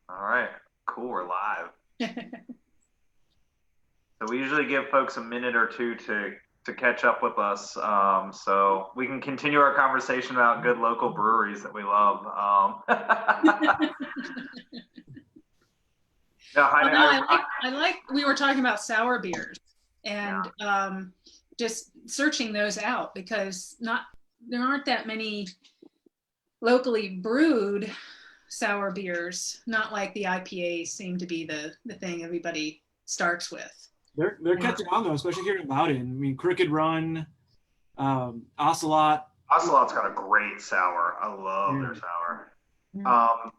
All right, cool. We're live. So we usually give folks a minute or two to catch up with us, so we can continue our conversation about good local breweries that we love. No, Well, no, I like we were talking about sour beers and just searching those out because there aren't that many locally brewed sour beers. Not like the IPAs seem to be the thing everybody starts with. They're catching on though, especially here in Loudoun. I mean, Crooked Run, Ocelot. Ocelot's got a great sour. I love their sour.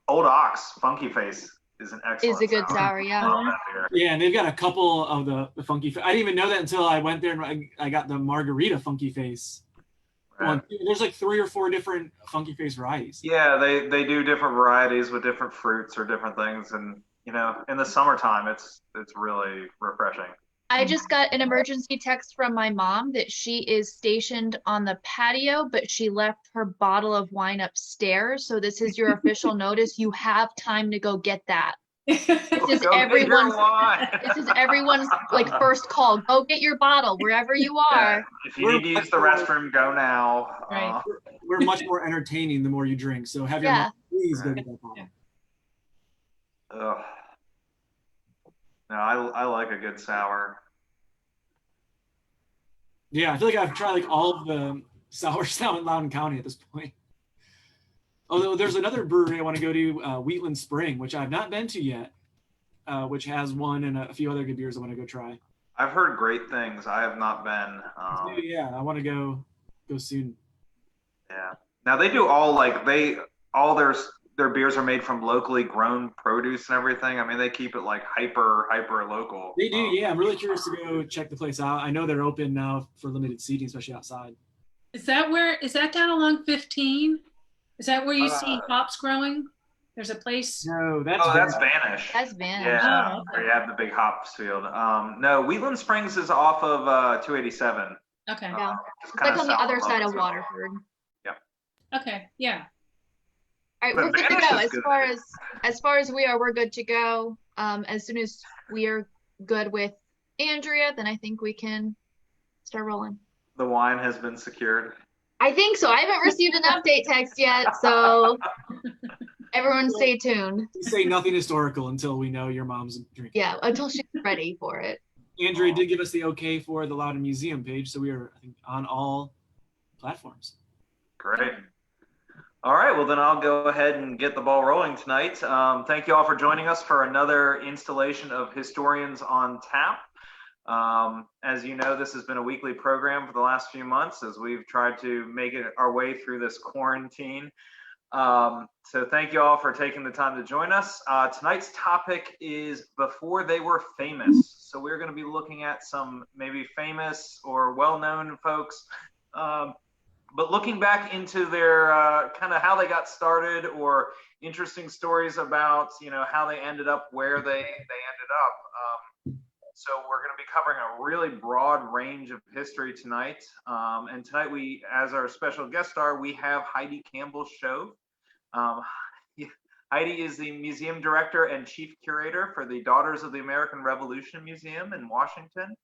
Old Ox, Funky Face is an excellent. Is a good sour, yeah. Yeah, and they've got a couple of the Funky Face. I didn't even know that until I went there and I got the Margarita Funky Face. Right. There's like 3 or 4 different Funky Face varieties. Yeah, they do different varieties with different fruits or different things, and you know, in the summertime, it's really refreshing. I just got an emergency text from my mom that she is stationed on the patio, but she left her bottle of wine upstairs. So this is your official notice. You have time to go get that. This is everyone's like first call. Go get your bottle wherever you are. Yeah. If you need to use the restroom, go now. Right. We're much more entertaining the more you drink. So have your mom please go get that bottle. Ugh. No, I like a good sour. Yeah, I feel like I've tried like all of the sours now in Loudoun County at this point. Although there's another brewery I want to go to, Wheatland Spring, which I've not been to yet, which has one and a few other good beers I want to go try. I've heard great things. I have not been. Yeah, I want to go soon. Yeah. Now they do all their beers are made from locally grown produce and everything. I mean, they keep it like hyper local. They do, yeah. I'm really curious to go check the place out. I know they're open now for limited seating, especially outside. Is that down along 15? Is that where you see hops growing? There's a place. No, that's Vanish. That's Vanish. Yeah, oh, okay. Where you have the big hops field. No, Wheatland Springs is off of 287. Okay. Yeah. It's like on the other side of Waterford. Yep. Okay. Yeah. All right, we're good to go. As far as we're good to go. As soon as we are good with Andrea, then I think we can start rolling. The wine has been secured. I think so. I haven't received an update text yet, so everyone stay tuned. We say nothing historical until we know your mom's drinking. Yeah, until she's ready for it. Andrea did give us the okay for the Loudoun Museum page, so we are, I think, on all platforms. Great. All right, well then I'll go ahead and get the ball rolling tonight. Thank you all for joining us for another installation of Historians on Tap. As you know, this has been a weekly program for the last few months as we've tried to make it our way through this quarantine. So thank you all for taking the time to join us. Tonight's topic is Before They Were Famous. So we're going to be looking at some maybe famous or well-known folks, but looking back into their kind of how they got started or interesting stories about, you know, how they ended up where they ended up. So we're going to be covering a really broad range of history tonight. And tonight we, as our special guest star, we have Heidi Campbell-Shoaf. Heidi is the Museum Director and Chief Curator for the Daughters of the American Revolution Museum in Washington.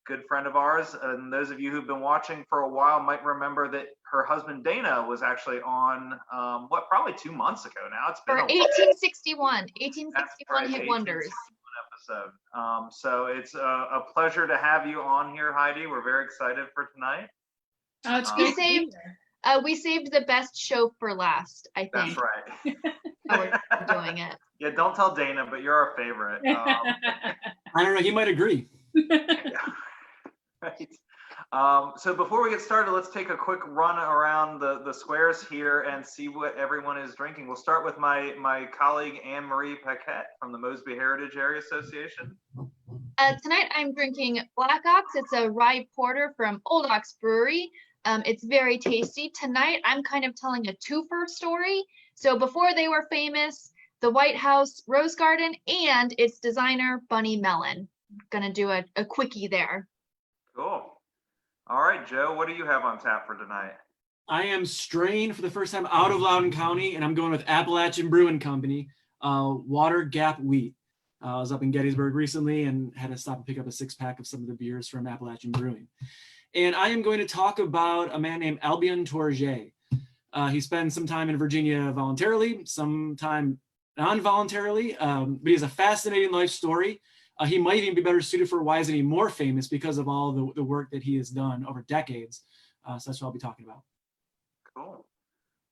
Good friend of ours, and those of you who've been watching for a while might remember that her husband Dana was actually on probably 2 months ago now. It's been 1861 Hit Wonders episode. So it's a pleasure to have you on here, Heidi. We're very excited for tonight. It's good. We saved the best show for last, I think. That's right. We're doing it. Yeah, don't tell Dana, but you're our favorite. I don't know, he might agree. Right. So before we get started, let's take a quick run around the squares here and see what everyone is drinking. We'll start with my colleague Anne-Marie Paquette from the Mosby Heritage Area Association. Tonight I'm drinking Black Ox. It's a rye porter from Old Ox Brewery. It's very tasty. Tonight I'm kind of telling a twofer story. So before they were famous, the White House Rose Garden and its designer Bunny Mellon. Gonna do a quickie there. Cool. All right, Joe, what do you have on tap for tonight? I am straying for the first time out of Loudoun County, and I'm going with Appalachian Brewing Company. Water Gap Wheat. I was up in Gettysburg recently and had to stop and pick up a 6-pack of some of the beers from Appalachian Brewing. And I am going to talk about a man named Albion Tourget. He spent some time in Virginia voluntarily, some time non-voluntarily, but he has a fascinating life story. He might even be better suited for why isn't he more famous because of all the work that he has done over decades. So that's what I'll be talking about. Cool.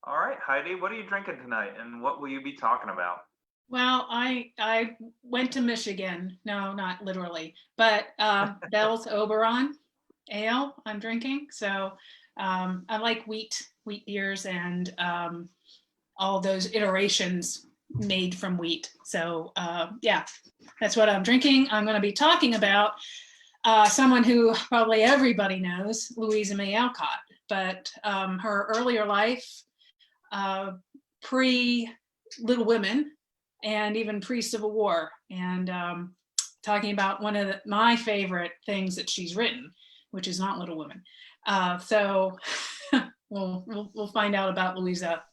All right, Heidi, what are you drinking tonight, and what will you be talking about? Well, I went to Michigan. No, not literally, but Bell's Oberon ale I'm drinking. So I like wheat beers and all those iterations made from wheat. So yeah, that's what I'm drinking. I'm going to be talking about someone who probably everybody knows, Louisa May Alcott, but her earlier life, pre-Little Women, and even pre-Civil War, and talking about one of my favorite things that she's written, which is not Little Women. So we'll find out about Louisa,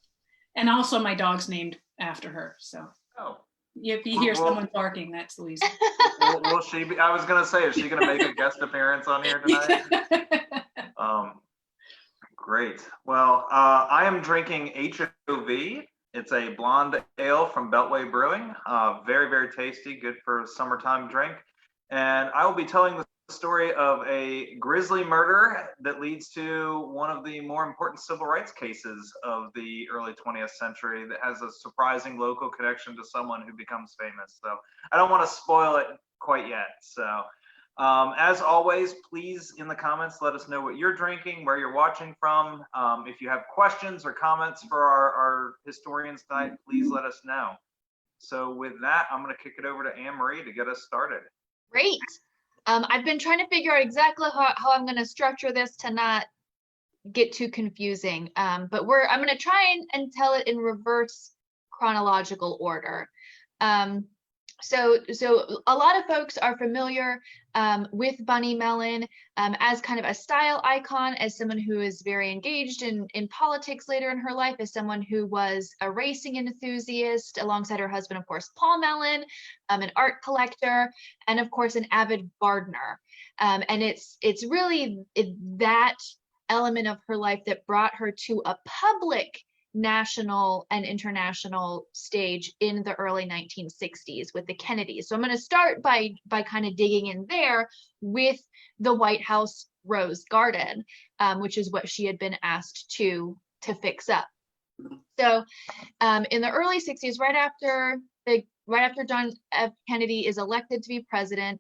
and also my dog's named after her. So if you hear someone barking, that's Louisa. Will she be? I was gonna say, is she gonna make a guest appearance on here tonight? Great. Well, I am drinking HOV. It's a blonde ale from Beltway Brewing. Very, very tasty, good for a summertime drink. And I will be telling the story of a grisly murder that leads to one of the more important civil rights cases of the early 20th century that has a surprising local connection to someone who becomes famous. So I don't want to spoil it quite yet. So as always, please in the comments, let us know what you're drinking, where you're watching from. If you have questions or comments for our historians tonight, please let us know. So with that, I'm going to kick it over to Anne-Marie to get us started. Great. I've been trying to figure out exactly how I'm going to structure this to not get too confusing. But I'm going to try and tell it in reverse chronological order. So a lot of folks are familiar with Bunny Mellon as kind of a style icon, as someone who is very engaged in politics later in her life, as someone who was a racing enthusiast alongside her husband, of course, Paul Mellon, an art collector, and of course, an avid gardener. And it's really that element of her life that brought her to a public national and international stage in the early 1960s with the Kennedys. So I'm going to start by kind of digging in there with the White House Rose Garden, which is what she had been asked to fix up. So in the early 60s, right after John F. Kennedy is elected to be president,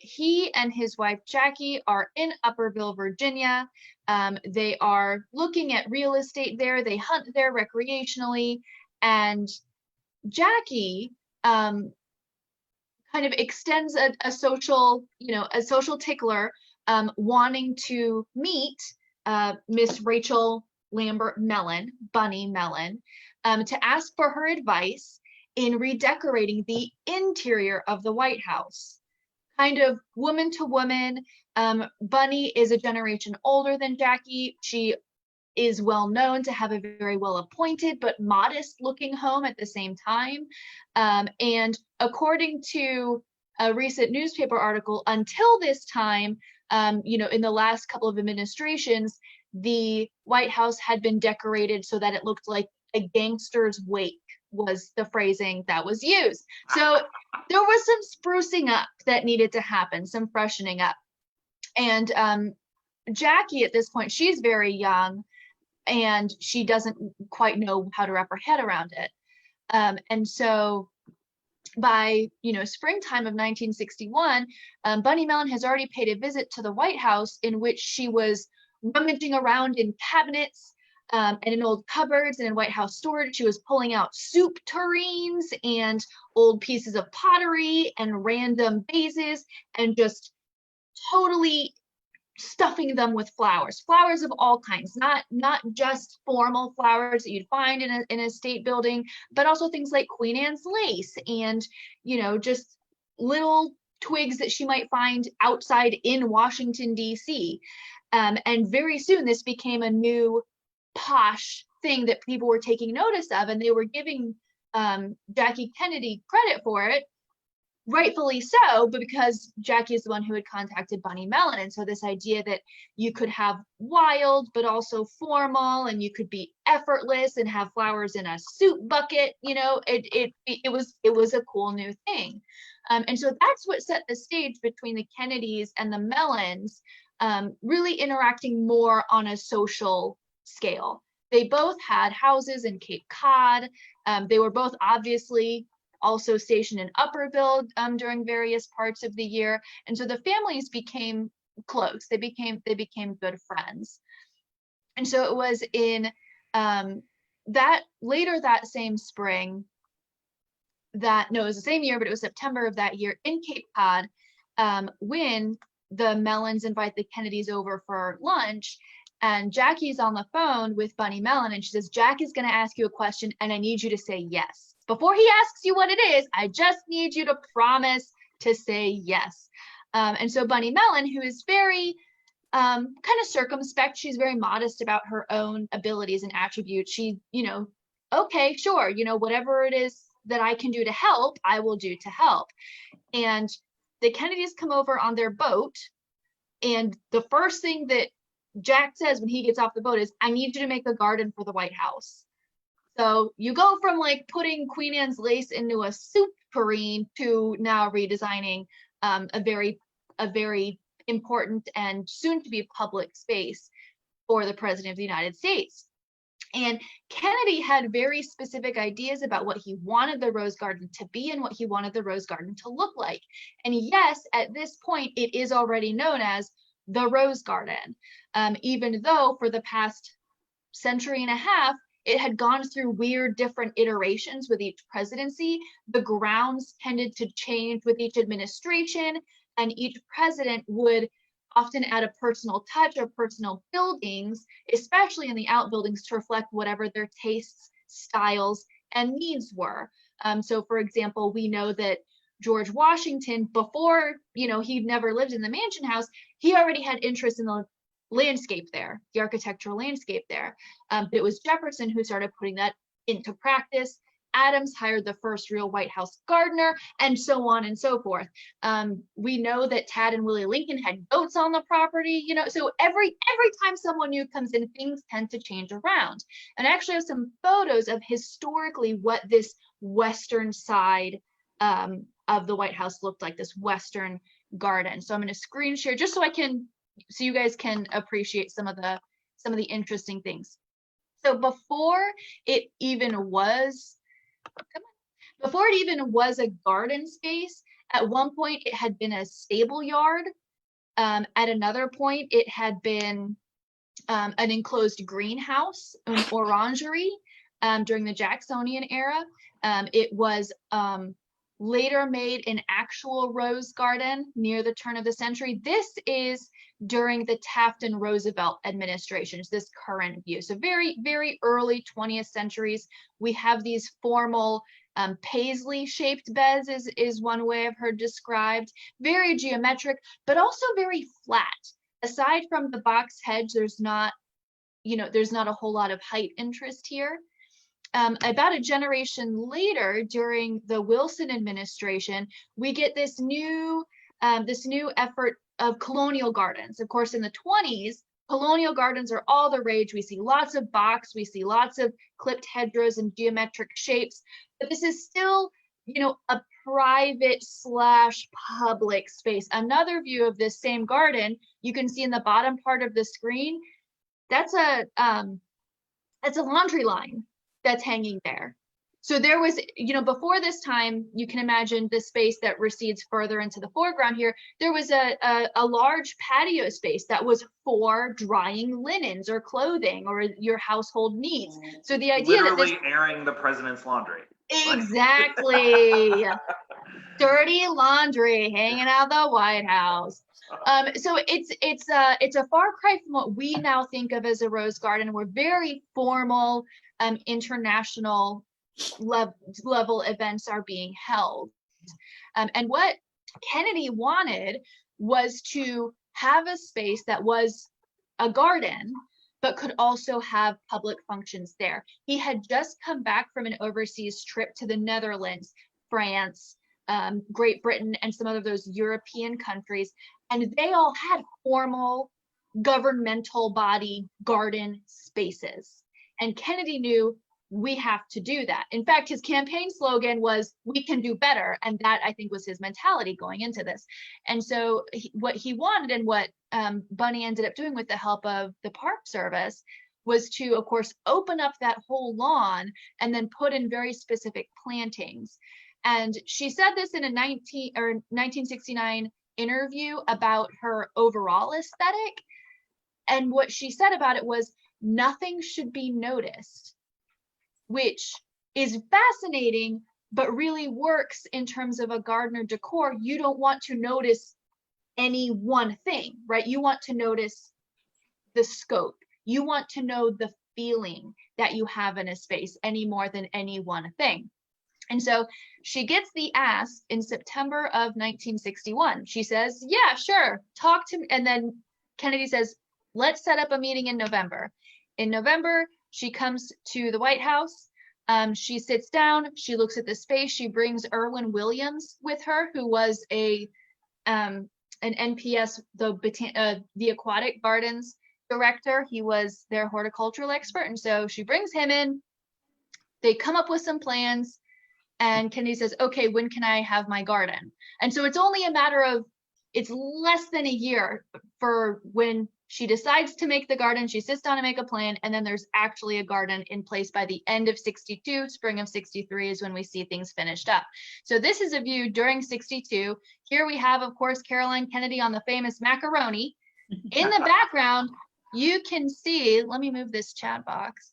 he and his wife Jackie are in Upperville, Virginia. They are looking at real estate there. They hunt there recreationally, and Jackie kind of extends a social tickler, wanting to meet Miss Rachel Lambert Mellon, Bunny Mellon, to ask for her advice in redecorating the interior of the White House. Kind of woman to woman. Bunny is a generation older than Jackie. She is well known to have a very well appointed but modest looking home at the same time. And according to a recent newspaper article, until this time, in the last couple of administrations, the White House had been decorated so that it looked like a gangster's wake, was the phrasing that was used. So there was some sprucing up that needed to happen, some freshening up. And Jackie at this point, she's very young and she doesn't quite know how to wrap her head around it. And so by springtime of 1961, Bunny Mellon has already paid a visit to the White House, in which she was rummaging around in cabinets and in old cupboards and in White House storage. She was pulling out soup tureens and old pieces of pottery and random vases and just totally stuffing them with flowers of all kinds, not just formal flowers that you'd find in a state building, but also things like Queen Anne's lace and just little twigs that she might find outside in Washington, D.C. And very soon this became a new posh thing that people were taking notice of, and they were giving Jackie Kennedy credit for it, rightfully so, but because Jackie is the one who had contacted Bunny Mellon. And so this idea that you could have wild, but also formal, and you could be effortless and have flowers in a soup bucket, you know, it was a cool new thing. And so that's what set the stage between the Kennedys and the Mellons, really interacting more on a social scale. They both had houses in Cape Cod. They were both obviously also stationed in Upperville during various parts of the year. And so the families became close. They became good friends. And so it was in later that same spring, it was the same year, but it was September of that year in Cape Cod, when the Mellons invite the Kennedys over for lunch. And Jackie's on the phone with Bunny Mellon, and she says, Jackie's going to ask you a question, and I need you to say yes. Before he asks you what it is, I just need you to promise to say yes. And so Bunny Mellon, who is very kind of circumspect, she's very modest about her own abilities and attributes. She, okay, sure, whatever it is that I can do to help, I will do to help. And the Kennedys come over on their boat, and the first thing that Jack says when he gets off the boat is, I need you to make a garden for the White House. So you go from like putting Queen Anne's lace into a soup tureen to now redesigning a very important and soon to be public space for the President of the United States. And Kennedy had very specific ideas about what he wanted the Rose Garden to be and what he wanted the Rose Garden to look like. And yes, at this point, it is already known as the Rose Garden, even though for the past century and a half, it had gone through weird different iterations with each presidency. The grounds tended to change with each administration, and each president would often add a personal touch or personal buildings, especially in the outbuildings, to reflect whatever their tastes, styles, and needs were. So for example, we know that George Washington, before, he'd never lived in the mansion house, he already had interest in the landscape there, the architectural landscape there. But it was Jefferson who started putting that into practice. Adams hired the first real White House gardener, and so on and so forth. We know that Tad and Willie Lincoln had goats on the property, so every time someone new comes in, things tend to change around. And I actually have some photos of historically what this western side of the White House looked like, this western garden. So I'm going to screen share just so you guys can appreciate some of the interesting things. So before it even was a garden space, at one point it had been a stable yard. At another point, it had been an enclosed greenhouse, an orangery during the Jacksonian era. It was later made an actual rose garden near the turn of the century. This is during the Taft and Roosevelt administrations, this current view. So very, very early 20th centuries, we have these formal paisley-shaped beds is one way I've heard described, very geometric, but also very flat. Aside from the box hedge, there's not a whole lot of height interest here. About a generation later, during the Wilson administration, we get this new effort of colonial gardens. Of course, in the 20s, colonial gardens are all the rage. We see lots of box, we see lots of clipped hedgerows and geometric shapes, but this is still, a private / public space. Another view of this same garden, you can see in the bottom part of the screen, that's a laundry line that's hanging there. So there was, before this time, you can imagine the space that recedes further into the foreground here, there was a large patio space that was for drying linens or clothing or your household needs. So the idea literally airing the president's laundry. Exactly. Dirty laundry hanging out the White House. So it's a far cry from what we now think of as a rose garden. We're very formal, international level events are being held. And what Kennedy wanted was to have a space that was a garden, but could also have public functions there. He had just come back from an overseas trip to the Netherlands, France, Great Britain, and some of those European countries, and they all had formal governmental body garden spaces. And Kennedy knew, we have to do that. In fact, his campaign slogan was, we can do better. And that, I think, was his mentality going into this. And so what he wanted, and what Bunny ended up doing with the help of the Park Service, was to, of course, open up that whole lawn and then put in very specific plantings. And she said this in a 1969 interview about her overall aesthetic. And what she said about it was, nothing should be noticed, which is fascinating, but really works in terms of a gardener decor. You don't want to notice any one thing, right? You want to notice the scope. You want to know the feeling that you have in a space any more than any one thing. And so she gets the ask in September of 1961. She says, yeah, sure, talk to me. And then Kennedy says, let's set up a meeting in November. In November, she comes to the White House. She sits down, she looks at the space. She brings Irwin Williams with her, who was an NPS, the Aquatic Gardens director. He was their horticultural expert. And so she brings him in. They come up with some plans. And Kennedy says, okay, when can I have my garden? And so it's only a matter of, it's less than a year for when she decides to make the garden. She sits down to make a plan, and then there's actually a garden in place by the end of 62. Spring of 63 is when we see things finished up. So this is a view during 62. Here we have, of course, Caroline Kennedy on the famous macaroni. In the background, you can see, let me move this chat box.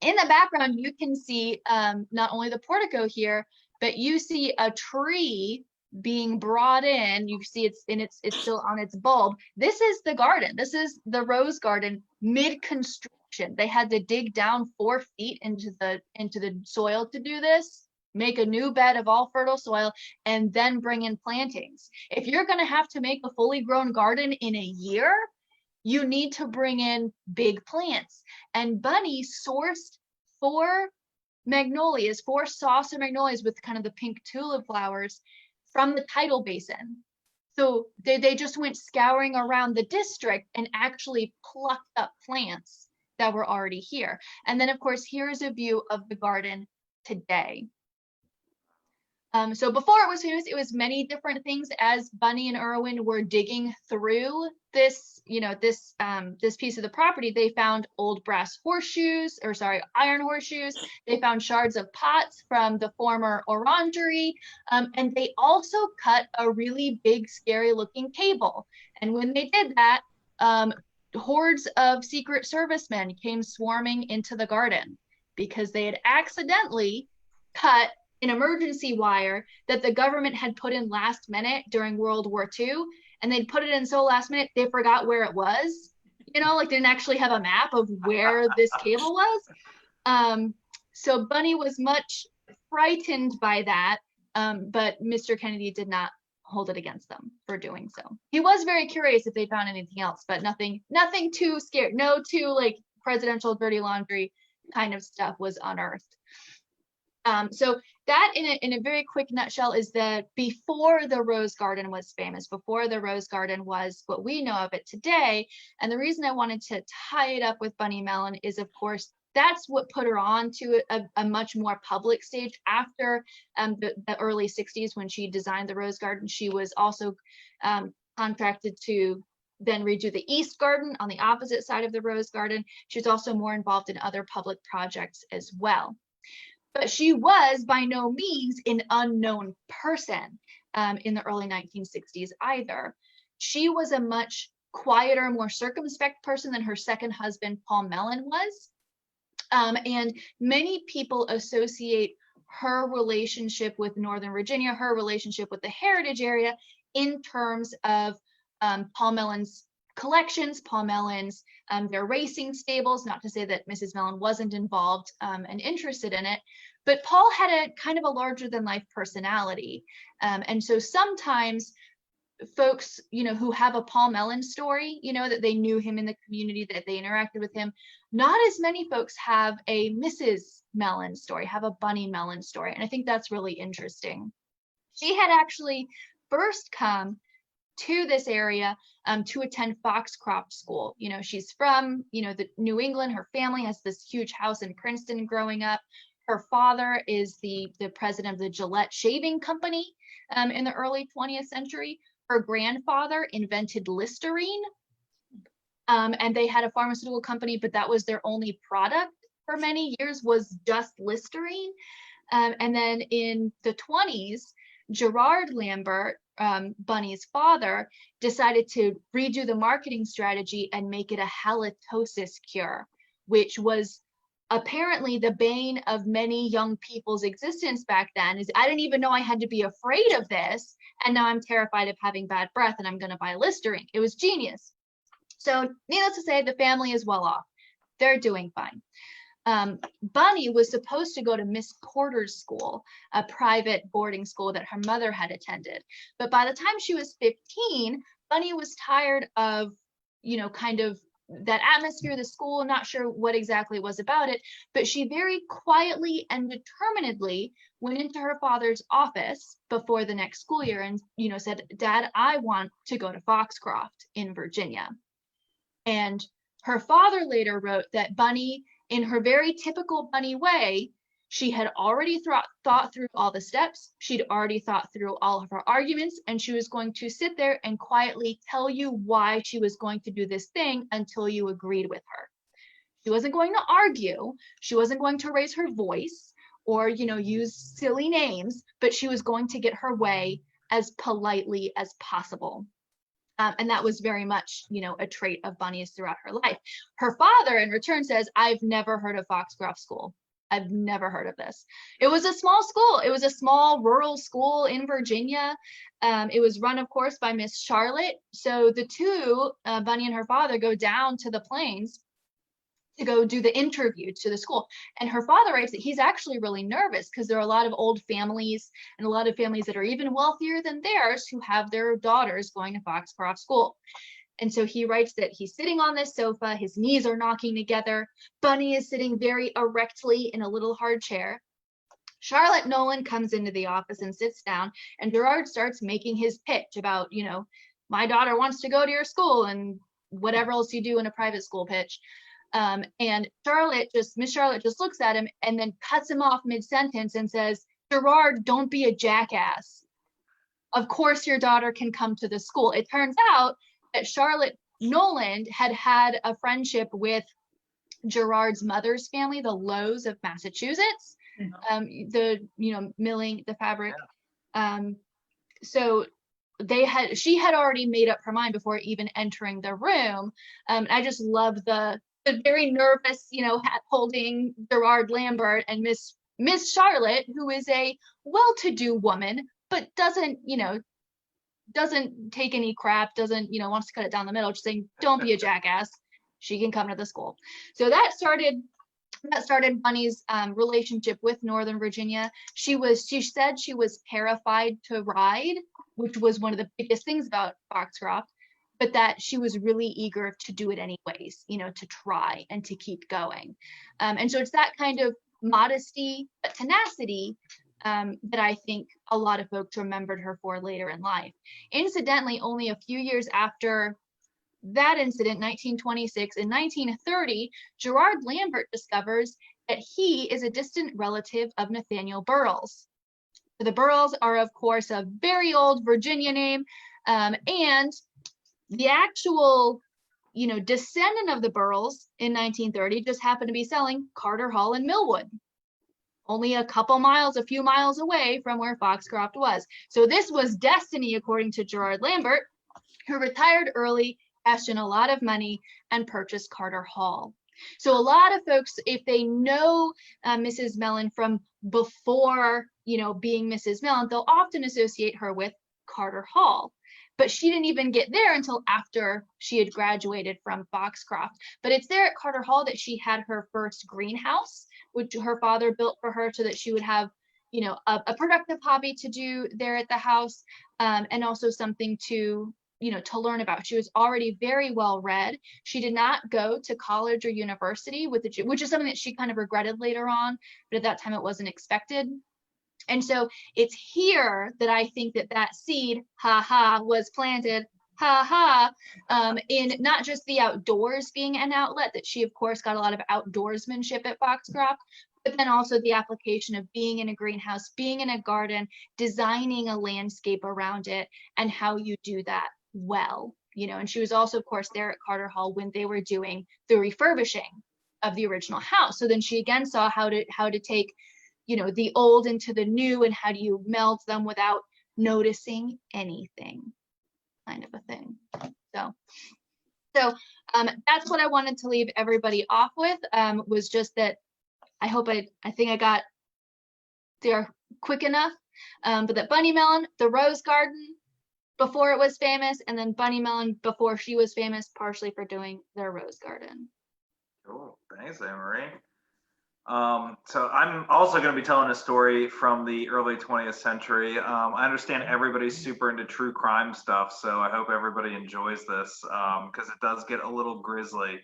In the background, you can see not only the portico here, but you see a tree being brought in. You see it's still on its bulb. This is the garden. This is the rose garden mid-construction. They had to dig down 4 feet into the soil to do this, make a new bed of all fertile soil, and then bring in plantings. If you're going to have to make a fully grown garden in a year, you need to bring in big plants. And Bunny sourced 4 magnolias, 4 saucer magnolias with kind of the pink tulip flowers from the tidal basin. So they just went scouring around the district and actually plucked up plants that were already here. And then, of course, here's a view of the garden today. So before it was famous, it was many different things. As Bunny and Irwin were digging through this, this piece of the property, they found old iron horseshoes. They found shards of pots from the former orangery, and they also cut a really big, scary-looking table. And when they did that, hordes of Secret Servicemen came swarming into the garden because they had accidentally cut an emergency wire that the government had put in last minute during World War II, and they'd put it in so last minute they forgot where it was. Didn't actually have a map of where this cable was. So Bunny was much frightened by that, but Mr. Kennedy did not hold it against them for doing so. He was very curious if they found anything else, but nothing too scared. No too presidential dirty laundry kind of stuff was unearthed. So that in a very quick nutshell is that before the Rose Garden was famous, before the Rose Garden was what we know of it today. And the reason I wanted to tie it up with Bunny Mellon is, of course, that's what put her on to a much more public stage after the early 60s when she designed the Rose Garden. She was also contracted to then redo the East Garden on the opposite side of the Rose Garden. She was also more involved in other public projects as well. But she was by no means an unknown person in the early 1960s either. She was a much quieter, more circumspect person than her second husband, Paul Mellon, was. And many people associate her relationship with Northern Virginia, her relationship with the Heritage area in terms of Paul Mellon's collections, Paul Mellon's, their racing stables, not to say that Mrs. Mellon wasn't involved and interested in it, but Paul had a kind of a larger than life personality. And so sometimes folks, who have a Paul Mellon story, that they knew him in the community, that they interacted with him. Not as many folks have a Mrs. Mellon story, have a Bunny Mellon story. And I think that's really interesting. She had actually first come to this area to attend Foxcroft School. She's from, the New England. Her family has this huge house in Princeton growing up. Her father is the president of the Gillette Shaving Company in the early 20th century. Her grandfather invented Listerine, and they had a pharmaceutical company, but that was their only product for many years, was just Listerine. And then in the 20s, Gerard Lambert, Bunny's father, decided to redo the marketing strategy and make it a halitosis cure, which was apparently the bane of many young people's existence back then. Is I didn't even know I had to be afraid of this, and now I'm terrified of having bad breath and I'm going to buy Listerine. It was genius. So needless to say, the family is well off. They're doing fine. Bunny was supposed to go to Miss Porter's school, a private boarding school that her mother had attended. But by the time she was 15, Bunny was tired of, kind of that atmosphere of the school, not sure what exactly was about it, but she very quietly and determinedly went into her father's office before the next school year and, said, "Dad, I want to go to Foxcroft in Virginia." And her father later wrote that Bunny, in her very typical Bunny way, she had already thought through all the steps. She'd already thought through all of her arguments, and she was going to sit there and quietly tell you why she was going to do this thing until you agreed with her. She wasn't going to argue. She wasn't going to raise her voice or, use silly names, but she was going to get her way as politely as possible. And that was very much, a trait of Bunny's throughout her life. Her father, in return, says, "I've never heard of Foxcroft School. I've never heard of this." It was a small school. It was a small rural school in Virginia. It was run, of course, by Miss Charlotte. So the two, Bunny and her father, go down to the Plains to go do the interview to the school. And her father writes that he's actually really nervous because there are a lot of old families and a lot of families that are even wealthier than theirs who have their daughters going to Foxcroft School. And so he writes that he's sitting on this sofa, his knees are knocking together. Bunny is sitting very erectly in a little hard chair. Charlotte Nolan comes into the office and sits down, and Gerard starts making his pitch about, my daughter wants to go to your school and whatever else you do in a private school pitch. And Miss Charlotte just looks at him and then cuts him off mid-sentence and says, "Gerard, don't be a jackass. Of course your daughter can come to the school." It turns out that Charlotte Nolan had a friendship with Gerard's mother's family, the Lows of Massachusetts, milling the fabric. So she had already made up her mind before even entering the room. I just love the very nervous, hat holding Gerard Lambert and Miss Charlotte, who is a well-to-do woman, but doesn't take any crap, wants to cut it down the middle, just saying, "Don't be a jackass. She can come to the school." So that started Bunny's relationship with Northern Virginia. She said she was terrified to ride, which was one of the biggest things about Foxcroft, but that she was really eager to do it anyways, to try and to keep going. And so it's that kind of modesty, but tenacity that I think a lot of folks remembered her for later in life. Incidentally, only a few years after that incident, 1926, in 1930, Gerard Lambert discovers that he is a distant relative of Nathaniel Burroughs. The Burroughs are, of course, a very old Virginia name, and the actual, descendant of the Burroughs in 1930 just happened to be selling Carter Hall in Millwood, only a few miles away from where Foxcroft was. So this was destiny, according to Gerard Lambert, who retired early, cashed in a lot of money, and purchased Carter Hall. So a lot of folks, if they know Mrs. Mellon from before, being Mrs. Mellon, they'll often associate her with Carter Hall. But she didn't even get there until after she had graduated from Foxcroft. But it's there at Carter Hall that she had her first greenhouse, which her father built for her so that she would have, you know, a productive hobby to do there at the house, and also something to, you know, to learn about. She was already very well read. She did not go to college or university, which is something that she kind of regretted later on, but at that time it wasn't expected. And so it's here that I think that that seed, was planted, in not just the outdoors being an outlet, that she of course got a lot of outdoorsmanship at Foxcroft, but then also the application of being in a greenhouse, being in a garden, designing a landscape around it, and how you do that well, you know. And she was also of course there at Carter Hall when they were doing the refurbishing of the original house. So then she again saw how to take, you know, the old into the new, and how do you meld them without noticing anything, kind of a thing. So that's what I wanted to leave everybody off with, was just that I think I got there quick enough, but that Bunny Melon, the Rose Garden before it was famous, and then Bunny Melon before she was famous, partially for doing their Rose Garden. Cool. Thanks, Anne-Marie. So I'm also going to be telling a story from the early 20th century. I understand everybody's super into true crime stuff, so I hope everybody enjoys this, because it does get a little grisly.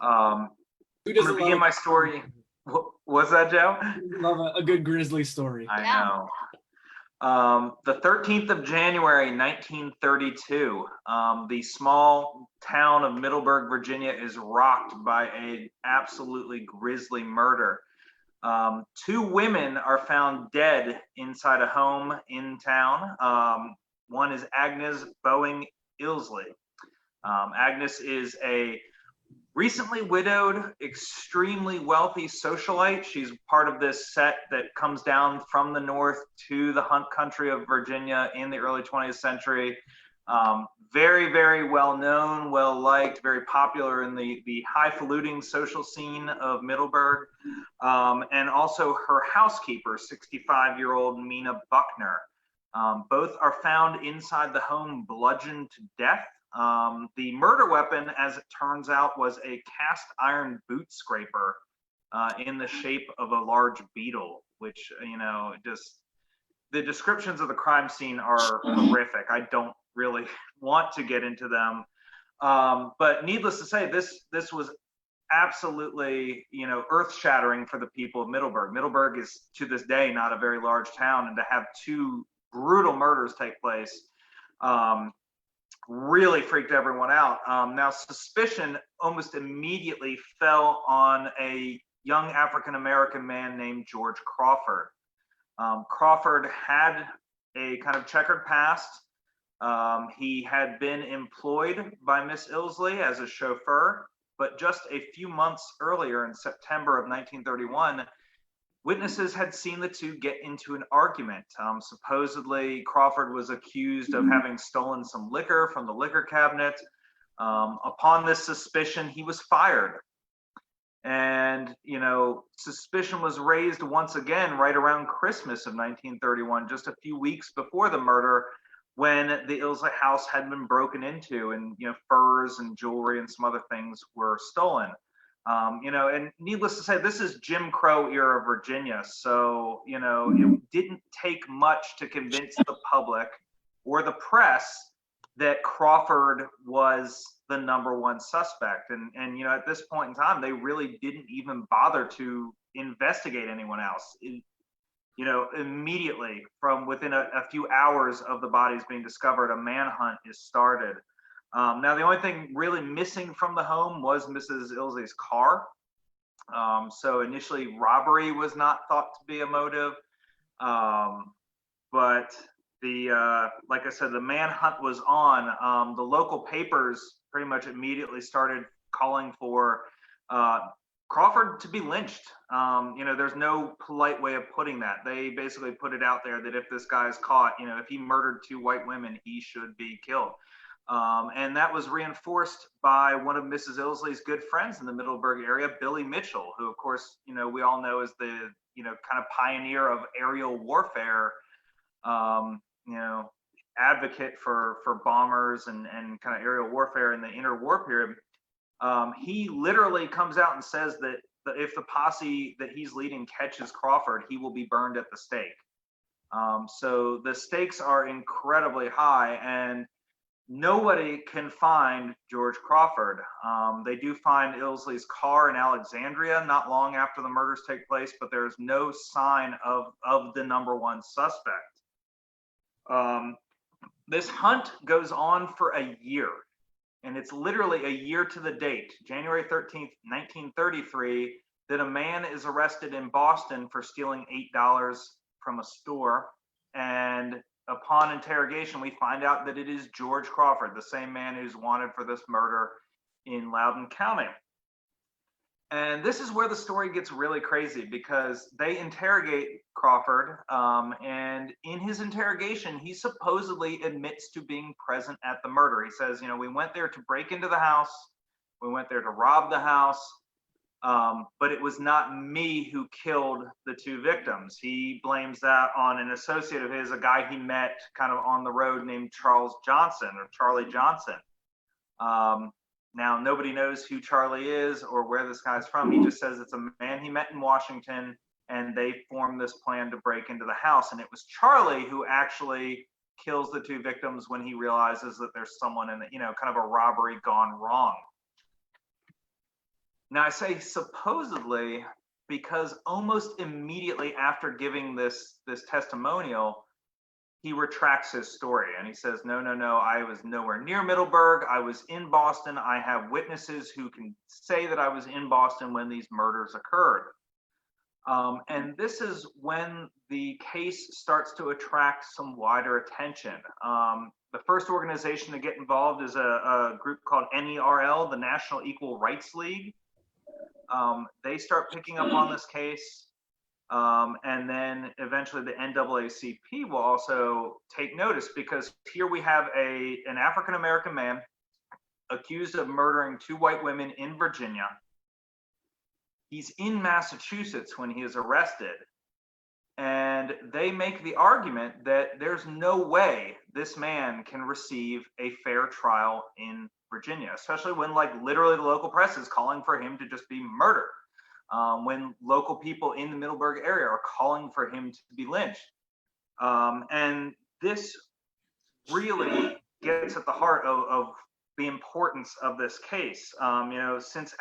Who doesn't begin my story? What's that, Joe? Love a good grisly story. I know. The 13th of January, 1932, the small town of Middleburg, Virginia is rocked by an absolutely grisly murder. 2 women are found dead inside a home in town. One is Agnes Boeing Illsley. Agnes is a recently widowed, extremely wealthy socialite. She's part of this set that comes down from the north to the hunt country of Virginia in the early 20th century. Very, very well known, well liked, very popular in the highfalutin social scene of Middleburg. And also her housekeeper, 65-year-old Mina Buckner. Both are found inside the home, bludgeoned to death. The murder weapon, as it turns out, was a cast iron boot scraper in the shape of a large beetle, which, you know, just the descriptions of the crime scene are horrific. I don't really want to get into them. But needless to say, this was absolutely, you know, earth-shattering for the people of Middleburg. Middleburg is, to this day, not a very large town, and to have 2 brutal murders take place really freaked everyone out. Now, suspicion almost immediately fell on a young African-American man named George Crawford. Crawford had a kind of checkered past. He had been employed by Miss Illsley as a chauffeur, but just a few months earlier, in September of 1931, witnesses had seen the 2 get into an argument. Supposedly, Crawford was accused of having stolen some liquor from the liquor cabinet. Upon this suspicion, he was fired. And, you know, suspicion was raised once again right around Christmas of 1931, just a few weeks before the murder, when the Illsley house had been broken into, and, you know, furs and jewelry and some other things were stolen. You know, and needless to say, this is Jim Crow era Virginia. So, you know, it didn't take much to convince the public or the press that Crawford was the #1 suspect. And, you know, at this point in time, they really didn't even bother to investigate anyone else. You know, immediately from within a few hours of the bodies being discovered, a manhunt is started. Now, the only thing really missing from the home was Mrs. Illsley's car. So initially, robbery was not thought to be a motive. But like I said, the manhunt was on. The local papers pretty much immediately started calling for Crawford to be lynched. You know, there's no polite way of putting that. They basically put it out there that if this guy's caught, you know, if he murdered 2 white women, he should be killed. And that was reinforced by one of Mrs. Illsley's good friends in the Middleburg area, Billy Mitchell, who, of course, you know, we all know is the, you know, kind of pioneer of aerial warfare, you know, advocate for bombers and kind of aerial warfare in the interwar period. He literally comes out and says that if the posse that he's leading catches Crawford, he will be burned at the stake. So the stakes are incredibly high, and nobody can find George Crawford. They do find Illsley's car in Alexandria not long after the murders take place, but there's no sign of the number one suspect. This hunt goes on for a year, and it's literally a year to the date, January 13th, 1933, that a man is arrested in Boston for stealing $8 from a store. And upon interrogation, we find out that it is George Crawford, the same man who's wanted for this murder in Loudoun County. And this is where the story gets really crazy, because they interrogate Crawford, and in his interrogation, he supposedly admits to being present at the murder. He says, we went there to break into the house, we went there to rob the house, but it was not me who killed the two victims. He blames that on an associate of his, a guy he met kind of on the road named Charlie Johnson. Now, nobody knows who Charlie is or where this guy's from. He just says it's a man he met in Washington, and they formed this plan to break into the house. And it was Charlie who actually kills the two victims when he realizes that there's someone in the, kind of a robbery gone wrong. Now, I say supposedly because almost immediately after giving this testimonial, he retracts his story and he says, no, I was nowhere near Middleburg. I was in Boston. I have witnesses who can say that I was in Boston when these murders occurred. And this is when the case starts to attract some wider attention. The first organization to get involved is a group called NERL, the National Equal Rights League. They start picking up on this case. And then eventually the NAACP will also take notice, because here we have an African-American man accused of murdering two white women in Virginia. He's in Massachusetts when he is arrested. And they make the argument that there's no way this man can receive a fair trial in Virginia, especially when literally the local press is calling for him to just be murdered. When local people in the Middleburg area are calling for him to be lynched. And this really gets at the heart of the importance of this case. Since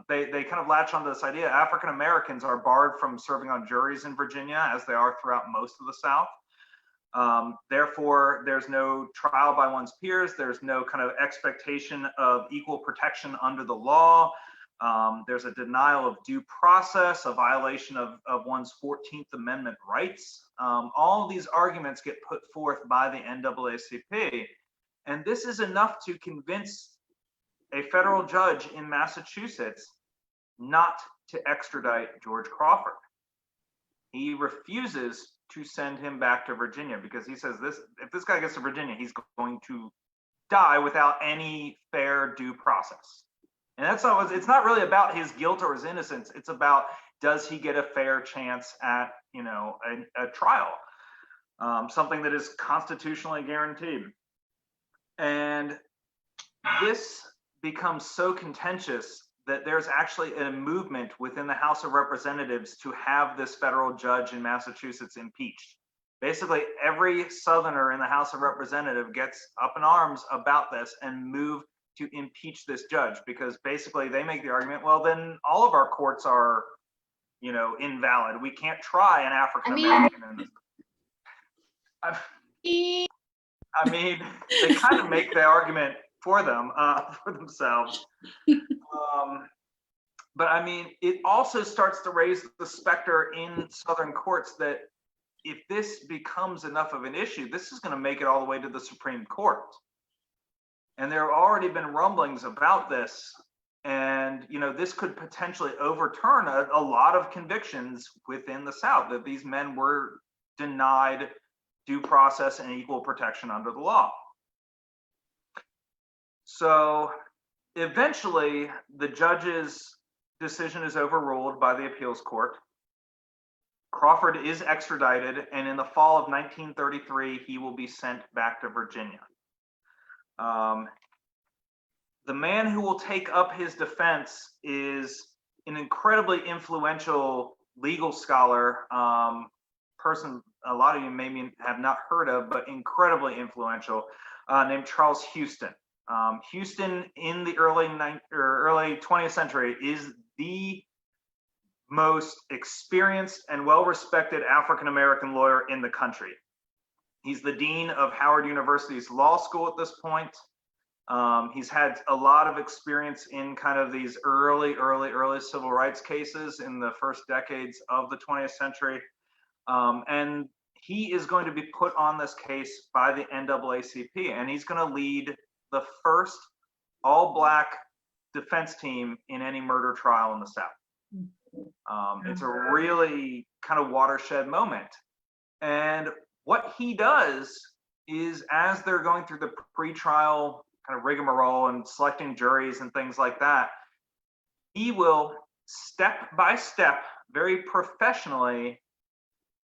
they kind of latch onto this idea, African Americans are barred from serving on juries in Virginia, as they are throughout most of the South. Therefore, there's no trial by one's peers. There's no kind of expectation of equal protection under the law. There's a denial of due process, a violation of one's 14th Amendment rights. All of these arguments get put forth by the NAACP, and this is enough to convince a federal judge in Massachusetts not to extradite George Crawford. He refuses to send him back to Virginia because he says if this guy gets to Virginia, he's going to die without any fair due process. And it's not really about his guilt or his innocence. It's about, does he get a fair chance at, a trial, something that is constitutionally guaranteed. And this becomes so contentious that there's actually a movement within the House of Representatives to have this federal judge in Massachusetts impeached. Basically, every Southerner in the House of Representatives gets up in arms about this and move to impeach this judge, because basically they make the argument, well, then all of our courts are, invalid. We can't try an African American in this. I mean, they kind of make the argument for them, for themselves. But I mean, it also starts to raise the specter in Southern courts that if this becomes enough of an issue, this is going to make it all the way to the Supreme Court. And there have already been rumblings about this. And, this could potentially overturn a lot of convictions within the South, that these men were denied due process and equal protection under the law. So eventually, the judge's decision is overruled by the appeals court. Crawford is extradited, and in the fall of 1933, he will be sent back to Virginia. The man who will take up his defense is an incredibly influential legal scholar, person a lot of you maybe have not heard of, but incredibly influential, named Charles Houston. Houston in the early 20th century is the most experienced and well-respected African-American lawyer in the country. He's the dean of Howard University's law school at this point. He's had a lot of experience in kind of these early civil rights cases in the first decades of the 20th century. And he is going to be put on this case by the NAACP, and he's going to lead the first all-Black defense team in any murder trial in the South. It's a really kind of watershed moment. And what he does is, as they're going through the pre-trial kind of rigmarole and selecting juries and things like that, he will step by step, very professionally,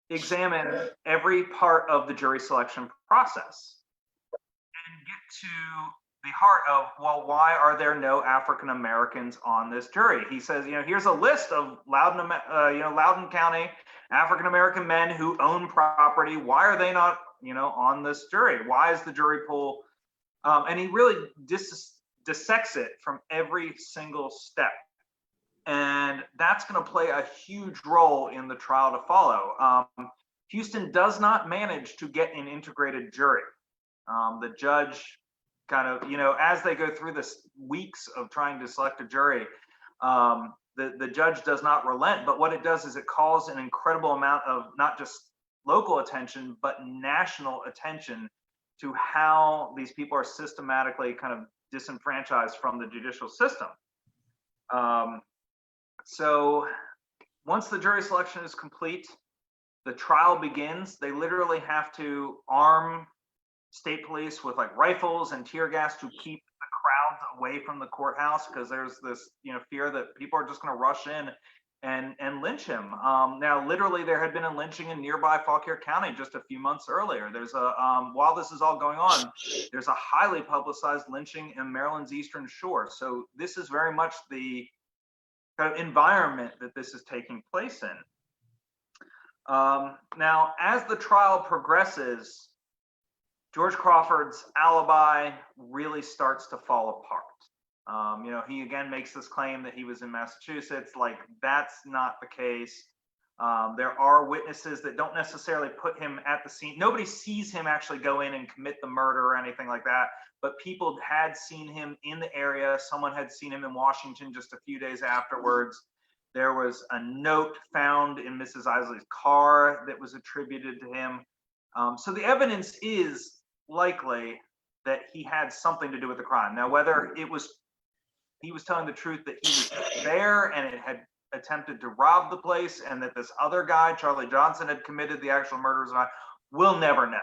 examine every part of the jury selection process and get to the heart of, well, why are there no African Americans on this jury? He says, here's a list of Loudoun County African American men who own property. Why are they not, on this jury? Why is the jury pool? And he really dissects it from every single step. And that's going to play a huge role in the trial to follow. Houston does not manage to get an integrated jury. The judge kind of, as they go through this weeks of trying to select a jury, the judge does not relent. But what it does is it calls an incredible amount of not just local attention, but national attention to how these people are systematically kind of disenfranchised from the judicial system. So once the jury selection is complete, the trial begins. They literally have to arm state police with like rifles and tear gas to keep the crowds away from the courthouse, because there's this fear that people are just going to rush in and lynch him. Now, literally, there had been a lynching in nearby Fauquier County just a few months earlier. There's a while this is all going on, there's a highly publicized lynching in Maryland's Eastern Shore. So this is very much the kind of environment that this is taking place in. Now, as the trial progresses, George Crawford's alibi really starts to fall apart. He again makes this claim that he was in Massachusetts. Like, that's not the case. There are witnesses that don't necessarily put him at the scene. Nobody sees him actually go in and commit the murder or anything like that, but people had seen him in the area. Someone had seen him in Washington just a few days afterwards. There was a note found in Mrs. Isley's car that was attributed to him. So the evidence is likely that he had something to do with the crime. Now, whether he was telling the truth that he was there and it had attempted to rob the place, and that this other guy, Charlie Johnson, had committed the actual murders, we'll never know.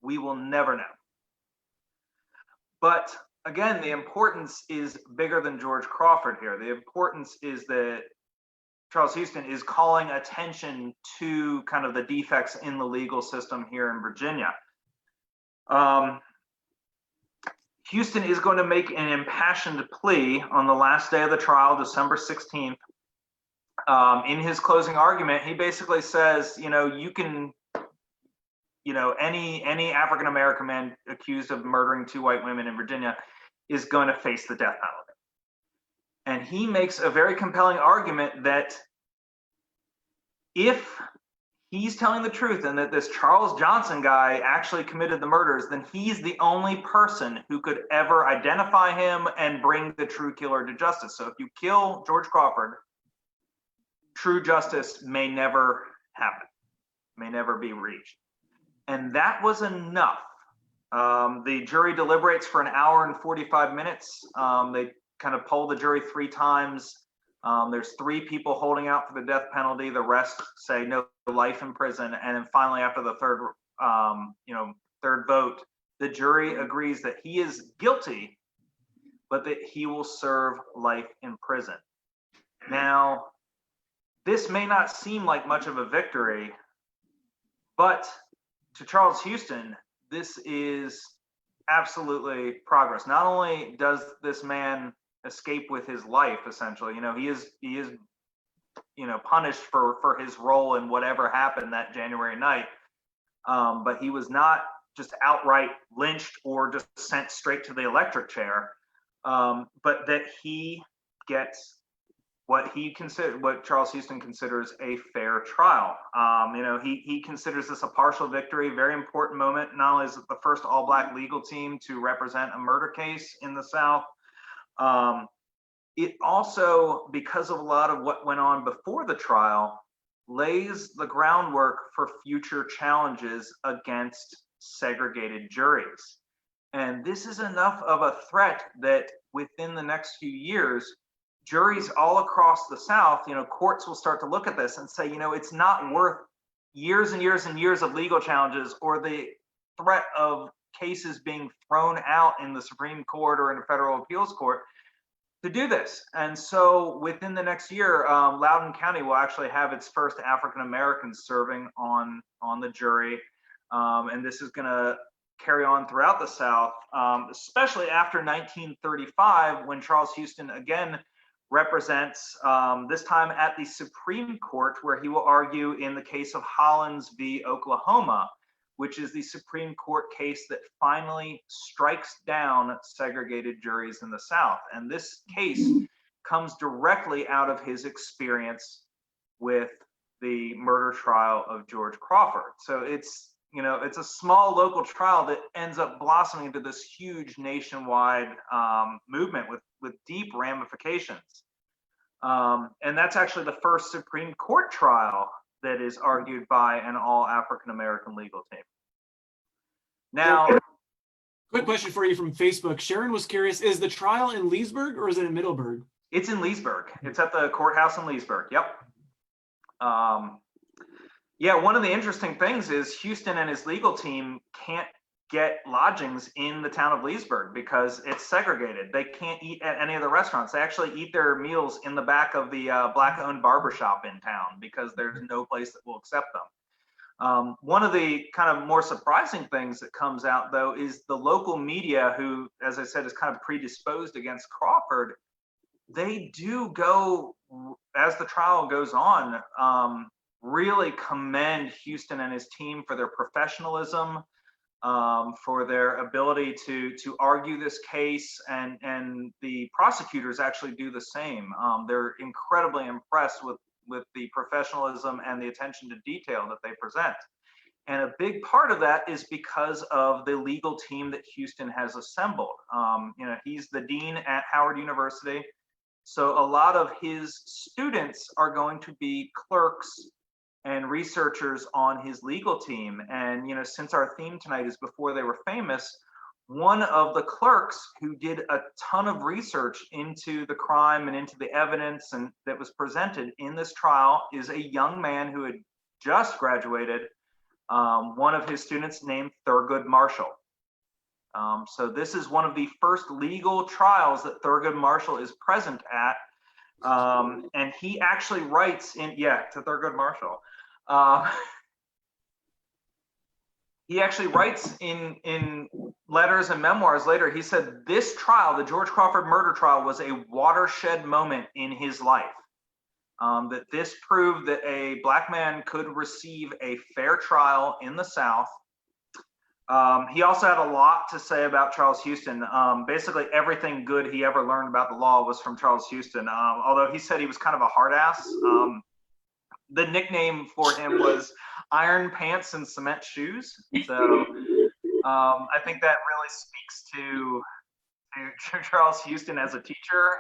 We will never know. But again, the importance is bigger than George Crawford here. The importance is that Charles Houston is calling attention to kind of the defects in the legal system here in Virginia. Houston is going to make an impassioned plea on the last day of the trial, December 16th. In his closing argument, he basically says, you can, any African-American man accused of murdering 2 white women in Virginia is going to face the death penalty. And he makes a very compelling argument that if he's telling the truth and that this Charles Johnson guy actually committed the murders, then he's the only person who could ever identify him and bring the true killer to justice. So if you kill George Crawford, true justice may never happen, may never be reached. And that was enough. The jury deliberates for an hour and 45 minutes. They kind of poll the jury 3 times. There's 3 people holding out for the death penalty. The rest say no, life in prison. And then finally, after the third vote, the jury agrees that he is guilty, but that he will serve life in prison. Now, this may not seem like much of a victory, but to Charles Houston, this is absolutely progress. Not only does this man escape with his life, essentially. He is punished for his role in whatever happened that January night. But he was not just outright lynched or just sent straight to the electric chair, but that he gets what Charles Houston considers a fair trial. He considers this a partial victory, very important moment. Not only is it the first all-black legal team to represent a murder case in the South, it also, because of a lot of what went on before the trial, lays the groundwork for future challenges against segregated juries. And this is enough of a threat that within the next few years, juries all across the South, courts will start to look at this and say, it's not worth years and years and years of legal challenges or the threat of cases being thrown out in the Supreme Court or in a federal appeals court to do this. And so within the next year, Loudoun County will actually have its first African Americans serving on the jury. And this is going to carry on throughout the South, especially after 1935, when Charles Houston again represents, this time at the Supreme Court, where he will argue in the case of Hollins v. Oklahoma, which is the Supreme Court case that finally strikes down segregated juries in the South. And this case comes directly out of his experience with the murder trial of George Crawford. So it's a small local trial that ends up blossoming into this huge nationwide movement with deep ramifications. And that's actually the first Supreme Court trial that is argued by an all African American legal team. Now, quick question for you from Facebook. Sharon was curious, is the trial in Leesburg or is it in Middleburg? It's in Leesburg. It's at the courthouse in Leesburg. Yep. Yeah, one of the interesting things is Houston and his legal team can't get lodgings in the town of Leesburg because it's segregated. They can't eat at any of the restaurants. They actually eat their meals in the back of the black-owned barbershop in town because there's no place that will accept them. One of the kind of more surprising things that comes out, though, is the local media, who, as I said, is kind of predisposed against Crawford. They do go, as the trial goes on, really commend Houston and his team for their professionalism, for their ability to argue this case, and the prosecutors actually do the same. They're incredibly impressed with the professionalism and the attention to detail that they present. And a big part of that is because of the legal team that Houston has assembled. He's the dean at Howard University. So a lot of his students are going to be clerks and researchers on his legal team. And, since our theme tonight is before they were famous, one of the clerks who did a ton of research into the crime and into the evidence and that was presented in this trial is a young man who had just graduated, one of his students named Thurgood Marshall. So this is one of the first legal trials that Thurgood Marshall is present at. And he actually writes to Thurgood Marshall. He actually writes in letters and memoirs later, he said, this trial, the George Crawford murder trial, was a watershed moment in his life. That this proved that a Black man could receive a fair trial in the South. He also had a lot to say about Charles Houston. Basically everything good he ever learned about the law was from Charles Houston. Although he said he was kind of a hard ass. The nickname for him was Iron Pants and Cement Shoes. So I think that really speaks to Charles Houston as a teacher.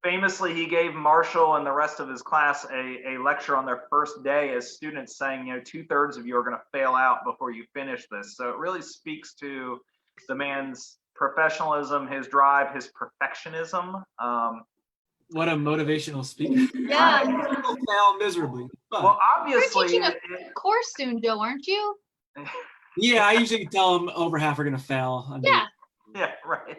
Famously, he gave Marshall and the rest of his class a lecture on their first day as students, saying, 2/3 of you are going to fail out before you finish this. So it really speaks to the man's professionalism, his drive, his perfectionism. What a motivational speaker. Yeah. People fail miserably. But Well, obviously, You're teaching a course soon, Joe, aren't you? yeah, I usually tell them over half are going to fail. Yeah. yeah, right.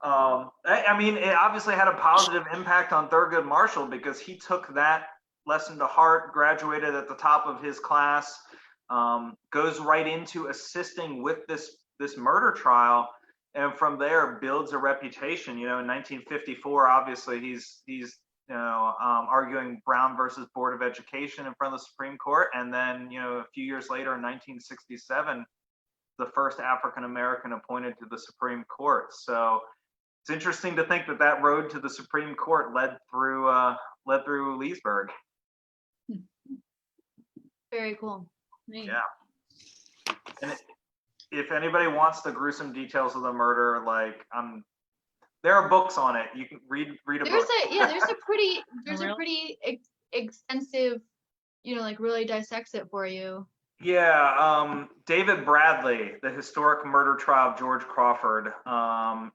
I mean, it obviously had a positive impact on Thurgood Marshall because he took that lesson to heart, graduated at the top of his class, goes right into assisting with this murder trial. and from there builds a reputation. In 1954, obviously he's arguing Brown versus Board of Education in front of the Supreme Court, and then a few years later in 1967, the first African American appointed to the Supreme Court. So it's interesting to think that road to the Supreme Court led through Leesburg. Very cool. Yeah. And if anybody wants the gruesome details of the murder, there are books on it. You can read a book. There's a pretty extensive, really dissects it for you. Yeah, David Bradley, The Historic Murder Trial of George Crawford,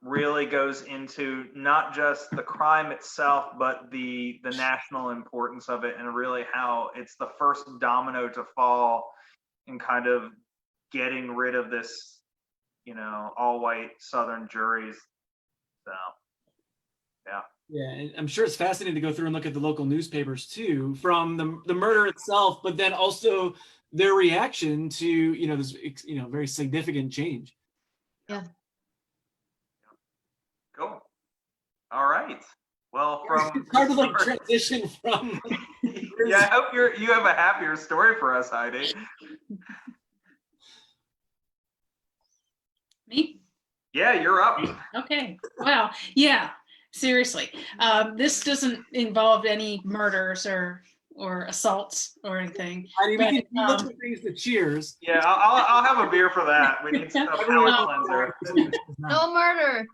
really goes into not just the crime itself, but the national importance of it, and really how it's the first domino to fall in kind of getting rid of this, all-white Southern juries. So, yeah. Yeah, and I'm sure it's fascinating to go through and look at the local newspapers too, from the murder itself, but then also their reaction to this very significant change. Yeah. Cool. All right. Well, from hard to transition from. Yeah, I hope you have a happier story for us, Heidi. Me? Yeah, you're up. Okay. Wow. Yeah. Seriously, this doesn't involve any murders or assaults or anything. I mean, we can look at things to cheers. Yeah, I'll have a beer for that. We need a palate cleanser. No murder.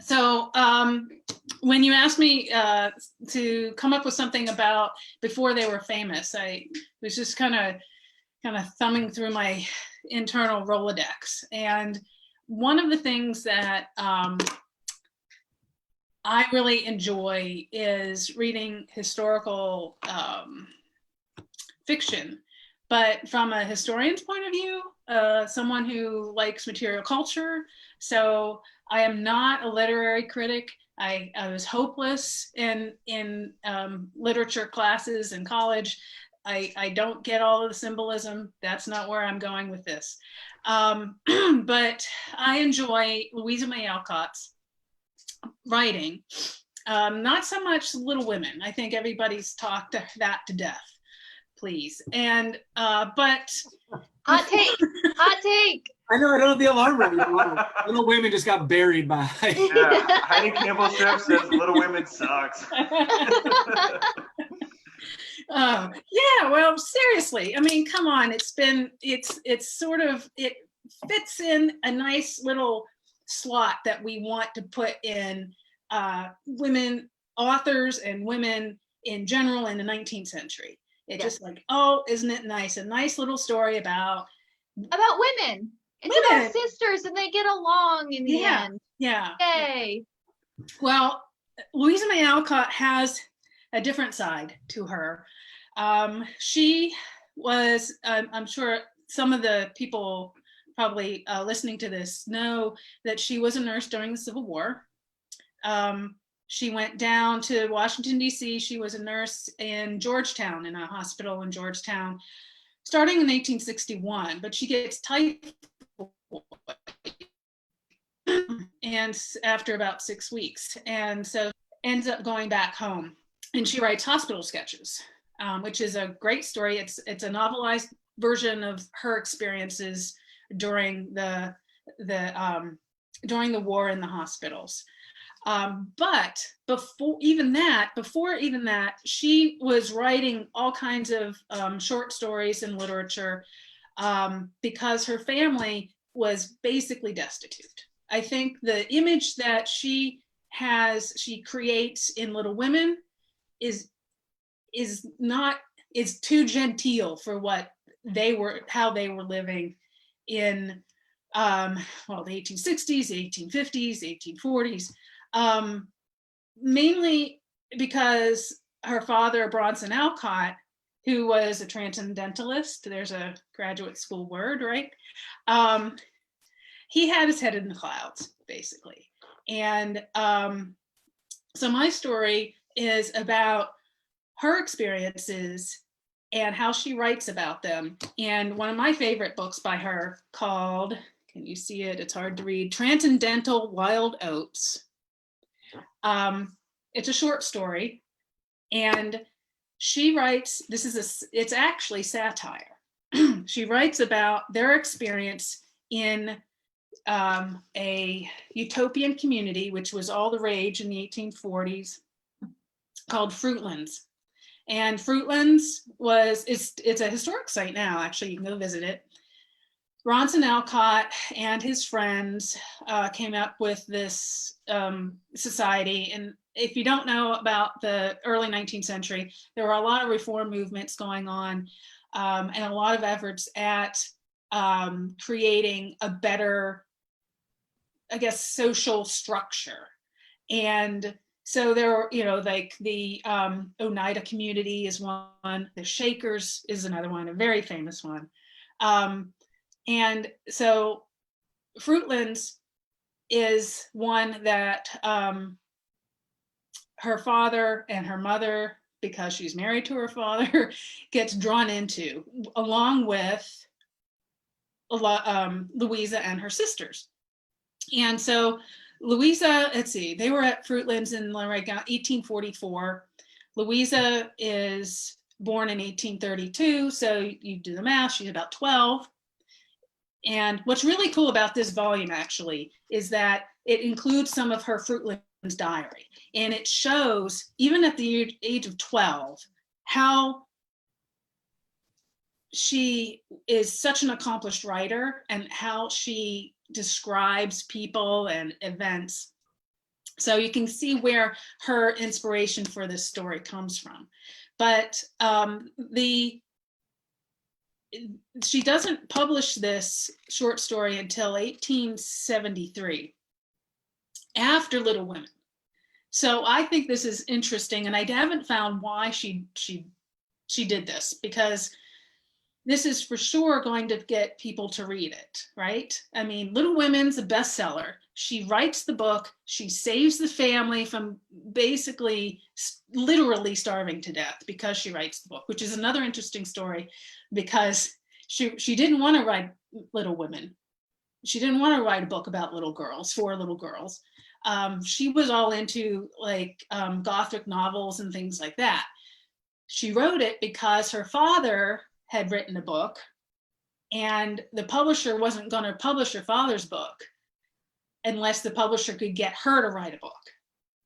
So when you asked me to come up with something about before they were famous, I was just kind of thumbing through my internal Rolodex, and one of the things that I really enjoy is reading historical fiction, but from a historian's point of view, someone who likes material culture. So I am not a literary critic. I was hopeless in literature classes in college. I don't get all of the symbolism. That's not where I'm going with this. But I enjoy Louisa May Alcott's writing. Not so much Little Women. I think everybody's talked that to death, please. And but hot take. I know, I don't have the alarm ready. Little Women just got buried by. Yeah, Heidi Campbell-Shoaf says Little Women sucks. Yeah, well, seriously, I mean, come on, it's sort of, it fits in a nice little slot that we want to put in women authors and women in general in the 19th century. It's just like, oh, isn't it nice? A nice little story about women. It's about sisters and they get along in the end. Yeah. Yay. Well, Louisa May Alcott has a different side to her. She was, I'm sure some of the people probably listening to this know that she was a nurse during the Civil War. She went down to Washington, D.C. She was a nurse in Georgetown, in a hospital in Georgetown, starting in 1861, but she gets typhoid and after about 6 weeks, and so ends up going back home, and she writes hospital sketches, which is a great story. It's a novelized version of her experiences during the war in the hospitals. But before even that, she was writing all kinds of short stories and literature because her family was basically destitute. I think the image that she creates in Little Women is too genteel for how they were living in the 1860s, the 1850s, the 1840s, mainly because her father, Bronson Alcott, who was a transcendentalist, there's a graduate school word, right? He had his head in the clouds, basically. And so my story is about her experiences and how she writes about them. And one of my favorite books by her, called can you see it? It's hard to read. Transcendental Wild Oats. It's a short story, and she writes, it's actually satire. She writes about their experience in a utopian community, which was all the rage in the 1840s, called Fruitlands. And Fruitlands it's a historic site now, actually, you can go visit it. Bronson Alcott and his friends came up with this society. And if you don't know about the early 19th century, there were a lot of reform movements going on, and a lot of efforts at creating a better, I guess, social structure. And so there are, like the Oneida community is one, the Shakers is another one, a very famous one. And so Fruitlands is one that her father and her mother, because she's married to her father, gets drawn into, along with Louisa and her sisters. And so Louisa, let's see, they were at Fruitlands in 1844. Louisa is born in 1832, so you do the math, she's about 12. And what's really cool about this volume, actually, is that it includes some of her Fruitlands diary. And it shows, even at the age of 12, how she is such an accomplished writer and how she describes people and events. So you can see where her inspiration for this story comes from. But she doesn't publish this short story until 1873, after Little Women. So I think this is interesting, and I haven't found why she did this, because this is for sure going to get people to read it, right? I mean, Little Women's a bestseller. She writes the book, she saves the family from basically literally starving to death because she writes the book, which is another interesting story, because she didn't want to write Little Women. She didn't want to write a book about little girls, for little girls. She was all into like Gothic novels and things like that. She wrote it because her father had written a book, and the publisher wasn't going to publish her father's book unless the publisher could get her to write a book,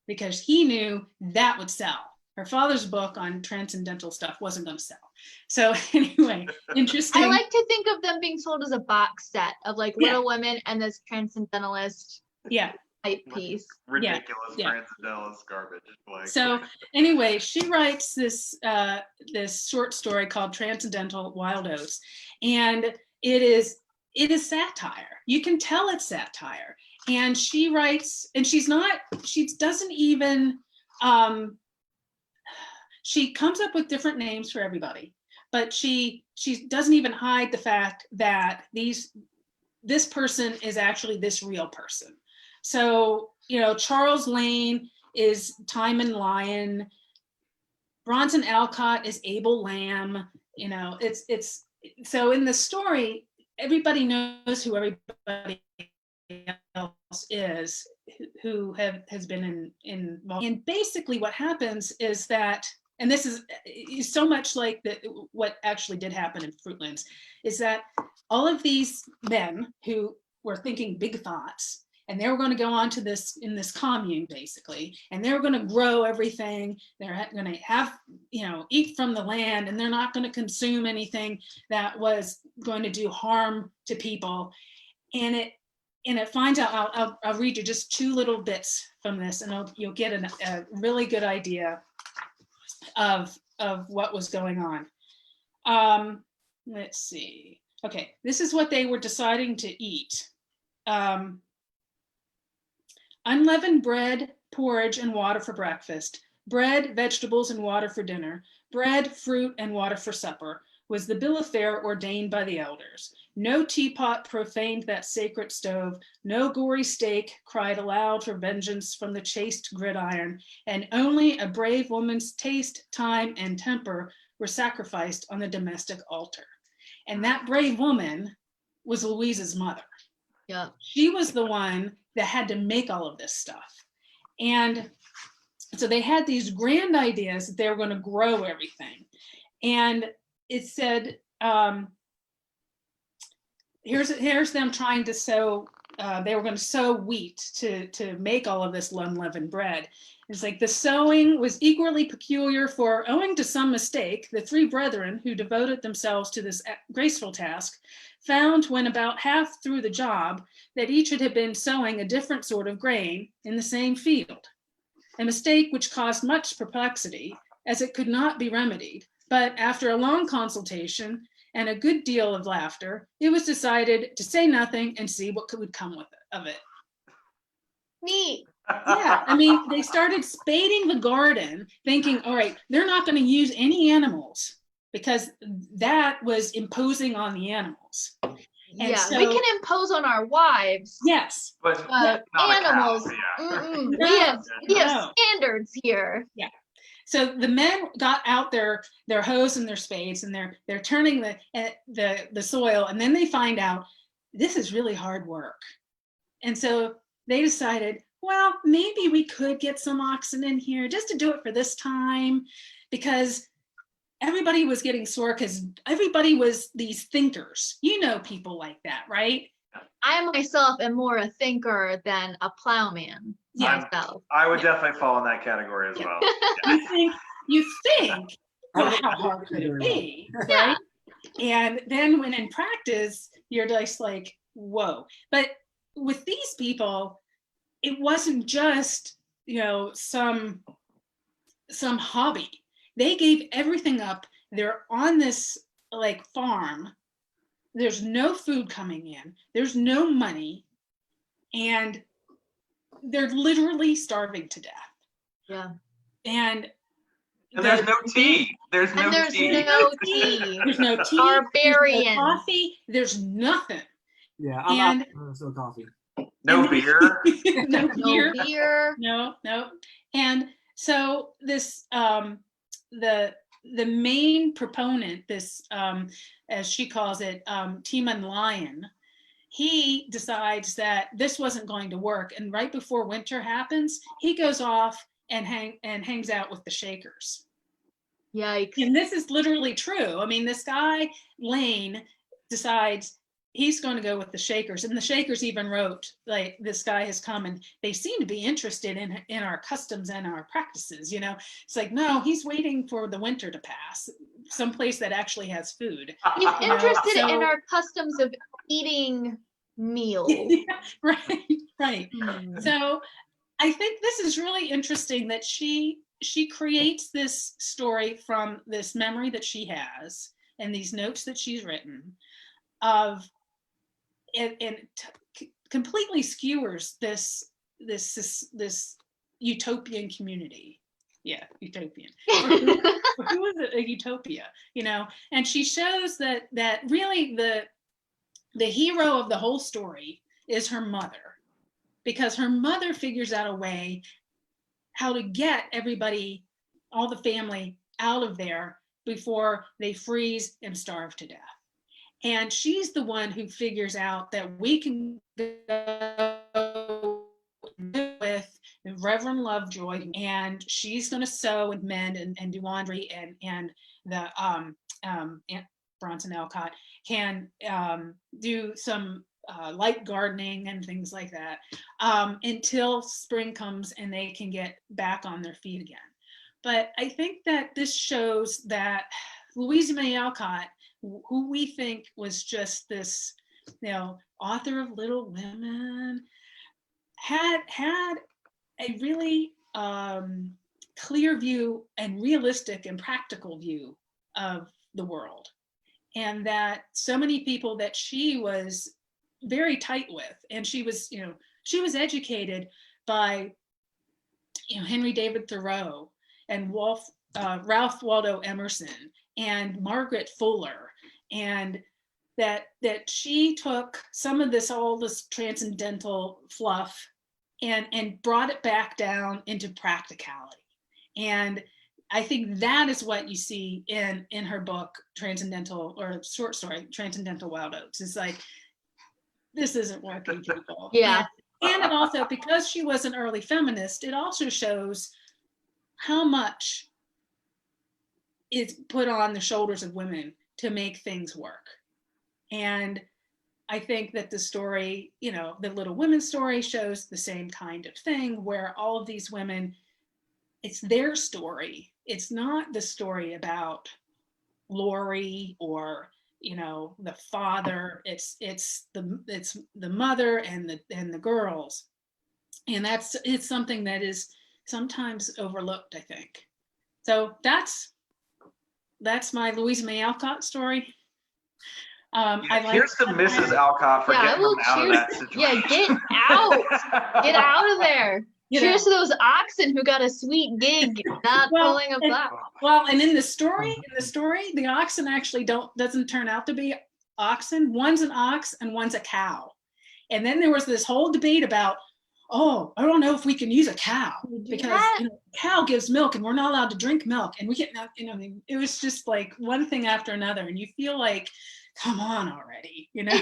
because he knew that would sell. Her father's book on transcendental stuff wasn't going to sell. So anyway, interesting. I like to think of them being sold as a box set of like Little Women and this transcendentalist type piece. Ridiculous transcendentalist garbage. Like. So anyway, she writes this this short story called Transcendental Wild Oats, and it is satire. You can tell it's satire. And she writes, and she doesn't even, she comes up with different names for everybody, but she doesn't even hide the fact that this person is actually this real person. So, Charles Lane is Timon Lyon, Bronson Alcott is Abel Lamb, it's so in the story, everybody knows who everybody else is who has been involved. And basically what happens is that, and this is so much like what actually did happen in Fruitlands, is that all of these men who were thinking big thoughts, and they were going to go on to this in this commune basically, and they were going to grow everything. They're going to have, eat from the land, and they're not going to consume anything that was going to do harm to people. And it finds out, I'll read you just two little bits from this, and you'll get a really good idea of what was going on. Let's see. Okay, this is what they were deciding to eat. Unleavened bread, porridge, and water for breakfast. Bread, vegetables, and water for dinner. Bread, fruit, and water for supper was the bill of fare ordained by the elders. No teapot profaned that sacred stove. No gory steak cried aloud for vengeance from the chaste gridiron. And only a brave woman's taste, time, and temper were sacrificed on the domestic altar. And that brave woman was Louisa's mother. Yeah. She was the one that had to make all of this stuff. And so they had these grand ideas that they were going to grow everything. And it said, here's them trying to sow, they were going to sow wheat to make all of this unleavened bread. It's like the sowing was equally peculiar, for owing to some mistake, the three brethren who devoted themselves to this graceful task found, when about half through the job, that each had been sowing a different sort of grain in the same field. A mistake which caused much perplexity, as it could not be remedied. But after a long consultation and a good deal of laughter, it was decided to say nothing and see what would come of it. Neat. Yeah, I mean, they started spading the garden, thinking, all right, they're not going to use any animals because that was imposing on the animals. And yeah, so, we can impose on our wives. Yes. But But not a cow, animals, yeah. we have No. standards here. Yeah. So the men got out their hoes and their spades, and they're turning the soil, and then they find out this is really hard work. And so they decided, well, maybe we could get some oxen in here just to do it for this time, because everybody was getting sore because everybody was these thinkers. You know, people like that, right? I myself am more a thinker than a plowman myself. I would definitely fall in that category as well. You think, well, how hard could it be, right? And then when in practice, you're just like, whoa. But with these people, it wasn't just, some hobby. They gave everything up. They're on this like farm. There's no food coming in. There's no money. And they're literally starving to death. Yeah. And there's no tea. There's no tea. There's no tea. Barbarian. There's no coffee. There's nothing. Yeah, I'm no coffee. No beer. No beer. No. And so this the main proponent, this as she calls it, Timon Lion, he decides that this wasn't going to work, and right before winter happens, he goes off and hangs out with the Shakers. Yikes. And this is literally true. I mean, this guy Lane decides he's going to go with the Shakers, and the Shakers even wrote, like, this guy has come and they seem to be interested in our customs and our practices. It's like, no, he's waiting for the winter to pass, someplace that actually has food. He's interested in our customs of eating meals. Right. So I think this is really interesting that she creates this story from this memory that she has and these notes that she's written of, and completely skewers this utopian community. Yeah, utopian. Who is it? A utopia, And she shows that really the hero of the whole story is her mother, because her mother figures out a way how to get everybody, all the family, out of there before they freeze and starve to death. And she's the one who figures out that we can go with Reverend Lovejoy, and she's going to sew and mend and do laundry, and the Aunt Bronson Alcott can do some light gardening and things like that, until spring comes and they can get back on their feet again. But I think that this shows that Louisa May Alcott, who we think was just this, author of Little Women, had a really clear view and realistic and practical view of the world. And that so many people that she was very tight with, and she was educated by, Henry David Thoreau and Ralph Waldo Emerson and Margaret Fuller, and that she took some of all this transcendental fluff and brought it back down into practicality. And I think that is what you see in her book, Transcendental Wild Oats. It's like, this isn't working, people. Yeah. And it also, because she was an early feminist, it also shows how much is put on the shoulders of women to make things work. And I think that the story, you know, the Little Women story shows the same kind of thing, where all of these women, it's their story. It's not the story about Lori or, you know, the father. It's the mother and the girls. And it's something that is sometimes overlooked, I think. So that's my Louisa May Alcott story. Here's to Mrs. Alcott for getting them out of that situation. Yeah, get out. Get out of there. Cheers to those oxen who got a sweet gig not pulling a plow. Well, and in the story, the oxen actually doesn't turn out to be oxen. One's an ox and one's a cow. And then there was this whole debate about, oh, I don't know if we can use a cow because cow gives milk and we're not allowed to drink milk. And we can't, you know, it was just like one thing after another. And you feel like, come on already, you know?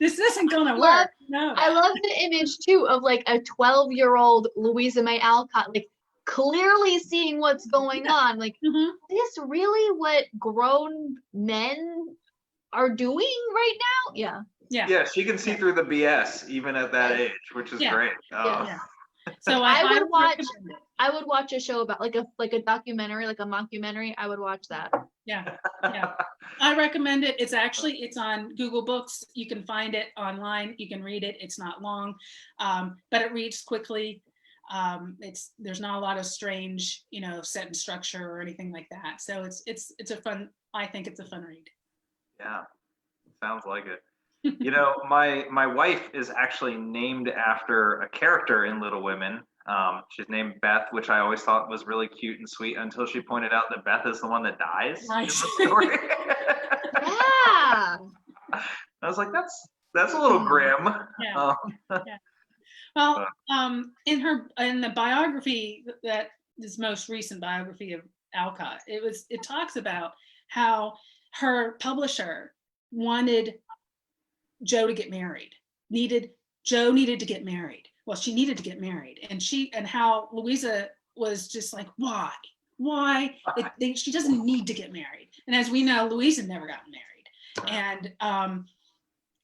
This isn't gonna work. No. I love the image too of like a 12-year-old Louisa May Alcott, like clearly seeing what's going on. Like, is this really what grown men are doing right now? Yeah, she can see through the BS even at that age, which is great. So I would watch a show about like a documentary, like a mockumentary. I would watch that. Yeah. I recommend it. It's on Google Books. You can find it online. You can read it. It's not long, but it reads quickly. There's not a lot of strange, you know, sentence structure or anything like that. So it's a fun. I think it's a fun read. Yeah, sounds like it. You know, my wife is actually named after a character in Little Women. She's named Beth, which I always thought was really cute and sweet until she pointed out that Beth is the one that dies in the story. Yeah. I was like, that's a little grim. Well, in the biography, that this most recent biography of Alcott, it talks about how her publisher wanted Joe to get married. Joe needed to get married. Well, she needed to get married, and how Louisa was just like, why? She doesn't need to get married. And as we know, Louisa never got married.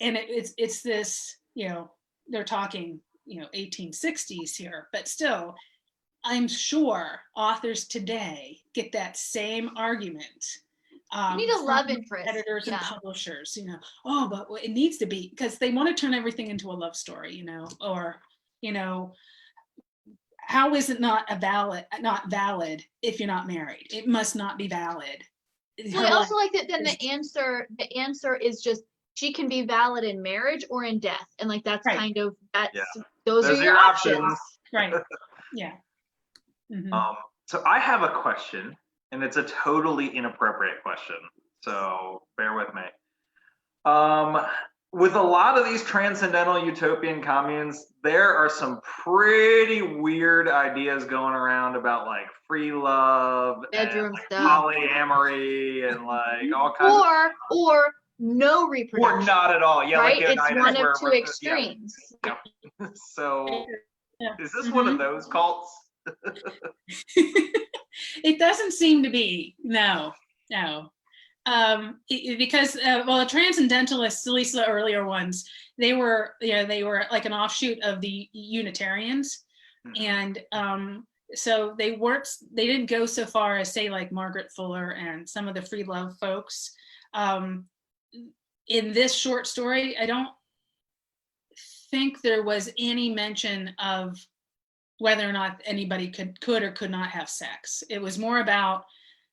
And it's this, you know, they're talking, you know, 1860s here, but still, I'm sure authors today get that same argument. You need a love interest. Editors and publishers, you know, but it needs to be, because they want to turn everything into a love story, you know, or, you know, how is it not valid if you're not married? It must not be valid. Well, I also like that then the answer is just, she can be valid in marriage or in death. And like, that's kind of, those are your options. Right. Yeah. Mm-hmm. So I have a question, and it's a totally inappropriate question, so bear with me. With a lot of these transcendental utopian communes, there are some pretty weird ideas going around about like free love, bedroom and, like, stuff, polyamory, and like all kinds or no reproduction, or not at all. Yeah, right? Like It's one of two extremes. Yeah. So, is this one of those cults? It doesn't seem to be. No. Because the transcendentalists, at least the earlier ones, they were like an offshoot of the Unitarians, and so they didn't go so far as, say, like Margaret Fuller and some of the free love folks. In this short story, I don't think there was any mention of whether or not anybody could or could not have sex. It was more about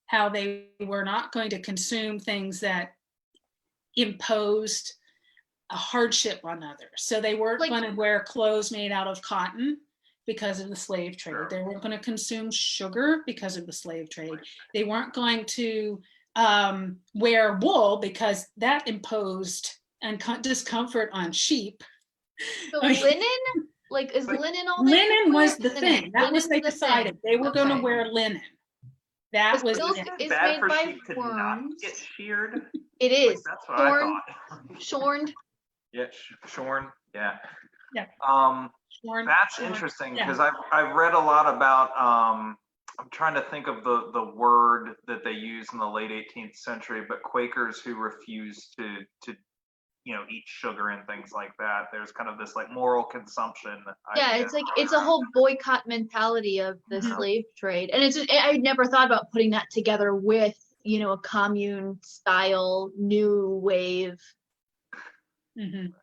how they were not going to consume things that imposed a hardship on others. So they weren't going to wear clothes made out of cotton because of the slave trade. They weren't going to consume sugar because of the slave trade. They weren't going to wear wool because that imposed discomfort on sheep. So linen? Like, is linen all linen was the thing. That was, they decided they were going to wear linen. That was it's bad made for by sheep to not get sheared. It is. Like, that's what I thought. Shorned. Yeah, Shorn. Yeah. Yeah. Shorn. That's Shorn. interesting Yeah. because I've read a lot about. I'm trying to think of the word that they used in the late 18th century, but Quakers who refused to eat sugar and things like that. There's kind of this like moral consumption. Yeah, idea it's like it's a whole boycott mentality of the Mhm. slave trade, and I never thought about putting that together with a commune style new wave. Mhm.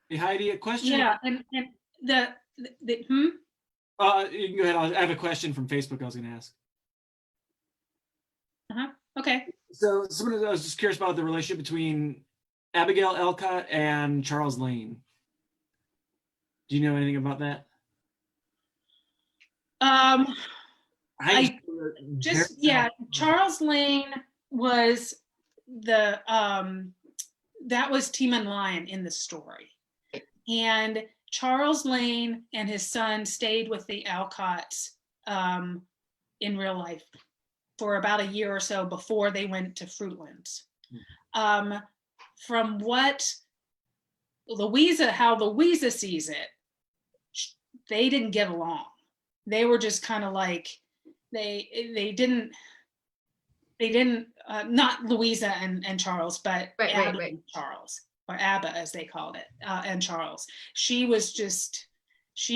Hey, Heidi, a question. Yeah, and the You can go ahead. I have a question from Facebook I was going to ask. okay. So I was just curious about the relationship between Abigail Alcott and Charles Lane. Do you know anything about that? Charles Lane was that was Timon Lyon in the story. And Charles Lane and his son stayed with the Alcotts in real life for about a year or so before they went to Fruitlands. From what how Louisa sees it, they didn't get along. They were just kind of like, they didn't not Louisa and Charles, but Abba and Charles, or Abba as they called it, and Charles. She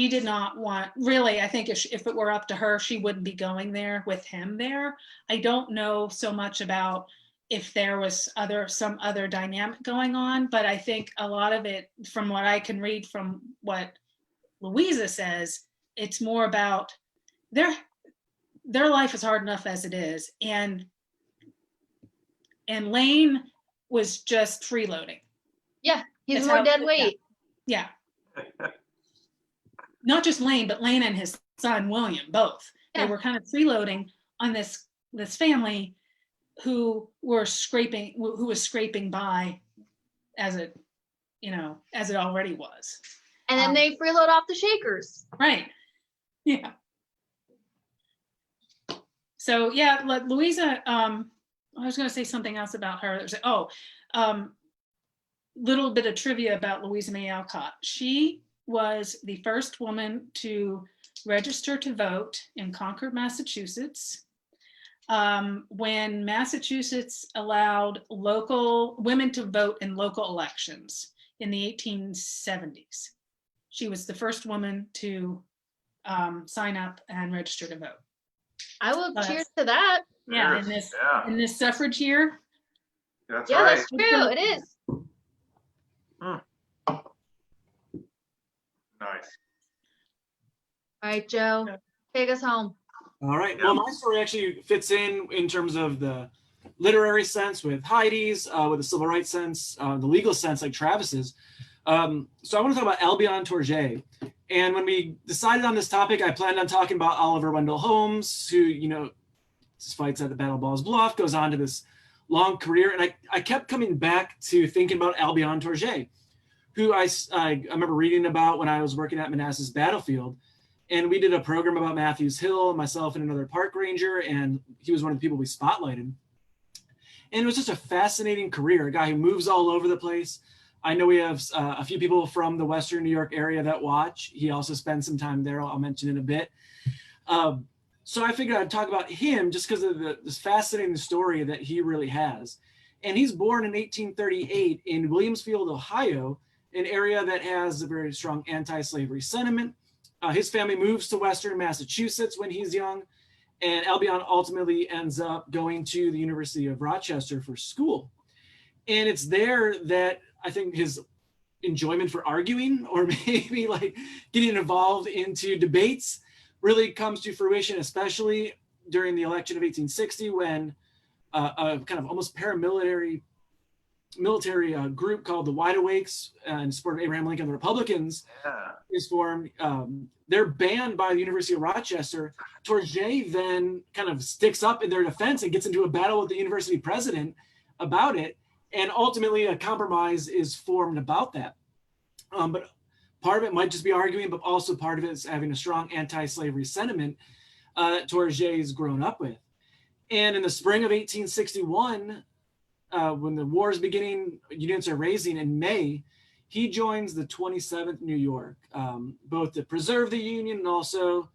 did not want, really, I think if it were up to her, she wouldn't be going there with him there. I don't know so much about if there was some other dynamic going on, but I think a lot of it, from what I can read from what Louisa says, it's more about their life is hard enough as it is, and Lane was just freeloading. Yeah, he's more dead weight. Yeah. Not just Lane, but Lane and his son William, both. Yeah. They were kind of freeloading on this family who was scraping by as it already was. And then they freeload off the Shakers. Right. Yeah. So yeah, Louisa, I was going to say something else about her. Little bit of trivia about Louisa May Alcott. She was the first woman to register to vote in Concord, Massachusetts, when Massachusetts allowed local women to vote in local elections in the 1870s. She was the first woman to sign up and register to vote. I will cheers to that. Yeah, in this suffrage year. That's right. That's true. It is. Nice. All right, Joe, take us home. All right. Well, my story actually fits in terms of the literary sense with Heidi's, with the civil rights sense, the legal sense like Travis's. So I want to talk about Albion Tourget. And when we decided on this topic, I planned on talking about Oliver Wendell Holmes, who, fights at the Battle of Ball's Bluff, goes on to this long career. And I kept coming back to thinking about Albion Tourget, who I remember reading about when I was working at Manassas Battlefield. And we did a program about Matthews Hill, myself and another park ranger, and he was one of the people we spotlighted. And it was just a fascinating career, a guy who moves all over the place. I know we have a few people from the Western New York area that watch. He also spends some time there. I'll mention in a bit. So I figured I'd talk about him just because of this fascinating story that he really has. And he's born in 1838 in Williamsfield, Ohio, an area that has a very strong anti-slavery sentiment. His family moves to Western Massachusetts when he's young, and Albion ultimately ends up going to the University of Rochester for school. And it's there that I think his enjoyment for arguing, or maybe like getting involved into debates, really comes to fruition, especially during the election of 1860, when a kind of almost military group called the Wide Awakes in support of Abraham Lincoln, the Republicans, is formed. They're banned by the University of Rochester. Tourget then kind of sticks up in their defense and gets into a battle with the university president about it. And ultimately a compromise is formed about that. But part of it might just be arguing, but also part of it is having a strong anti-slavery sentiment that Tourget's grown up with. And in the spring of 1861, when the war is beginning, units are raising in May, he joins the 27th New York, both to preserve the Union and also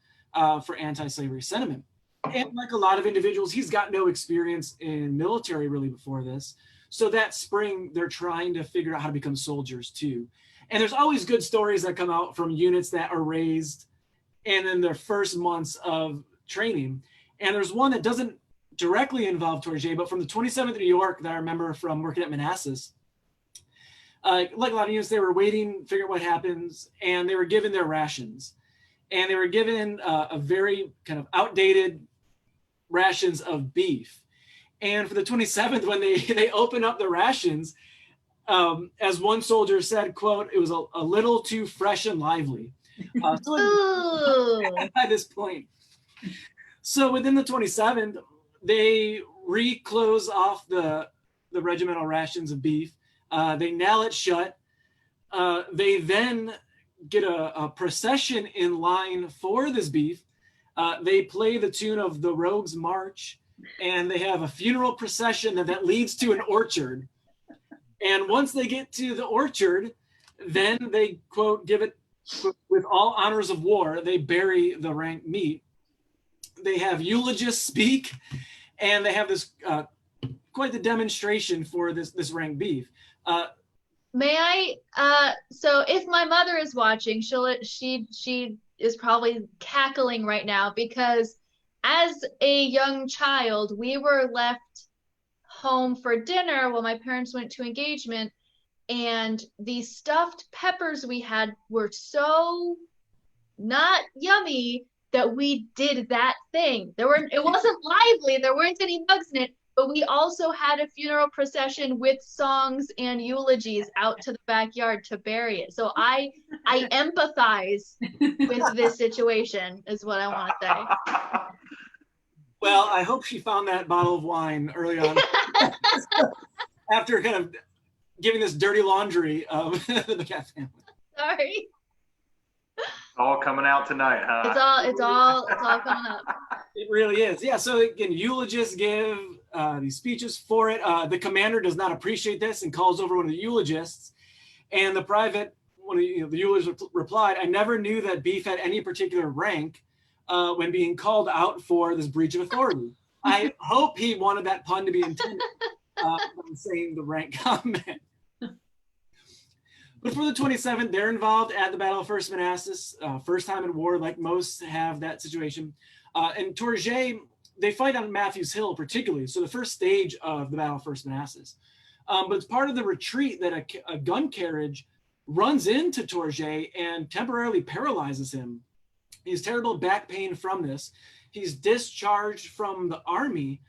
for anti-slavery sentiment. And like a lot of individuals, he's got no experience in military really before this. So that spring, they're trying to figure out how to become soldiers too. And there's always good stories that come out from units that are raised and in their first months of training. And there's one that doesn't directly involve Tourget, but from the 27th New York that I remember from working at Manassas. Like a lot of units, they were waiting, figuring out what happens, and they were given their rations. And they were given a very kind of outdated rations of beef. And for the 27th, when they open up the rations, as one soldier said, quote, it was a little too fresh and lively. By this point. So within the 27th, they re-close off the regimental rations of beef. They nail it shut. They then get a procession in line for this beef. They play the tune of the Rogues March, and they have a funeral procession that leads to an orchard. And once they get to the orchard, then they, quote, give it with all honors of war, they bury the rank meat. They have eulogists speak, and they have this quite the demonstration for this rank beef. May I? So if my mother is watching, she is probably cackling right now because as a young child, we were left home for dinner while my parents went to engagement, and the stuffed peppers we had were so not yummy that we did that thing. It wasn't lively, there weren't any bugs in it, but we also had a funeral procession with songs and eulogies out to the backyard to bury it. So I empathize with this situation is what I want to say. Well, I hope she found that bottle of wine early on after kind of giving this dirty laundry of the McCaff family. Sorry. All coming out tonight, huh? It's all coming up. It really is. Yeah. So again, eulogists give these speeches for it. The commander does not appreciate this and calls over one of the eulogists. And the private, the eulogist replied, "I never knew that beef had any particular rank when being called out for this breach of authority." I hope he wanted that pun to be intended when saying the rank comment. But for the 27th, they're involved at the Battle of First Manassas, first time in war, like most have that situation. And Tourget, they fight on Matthews Hill particularly, so the first stage of the Battle of First Manassas. But it's part of the retreat that a gun carriage runs into Tourget and temporarily paralyzes him. He has terrible back pain from this. He's discharged from the army,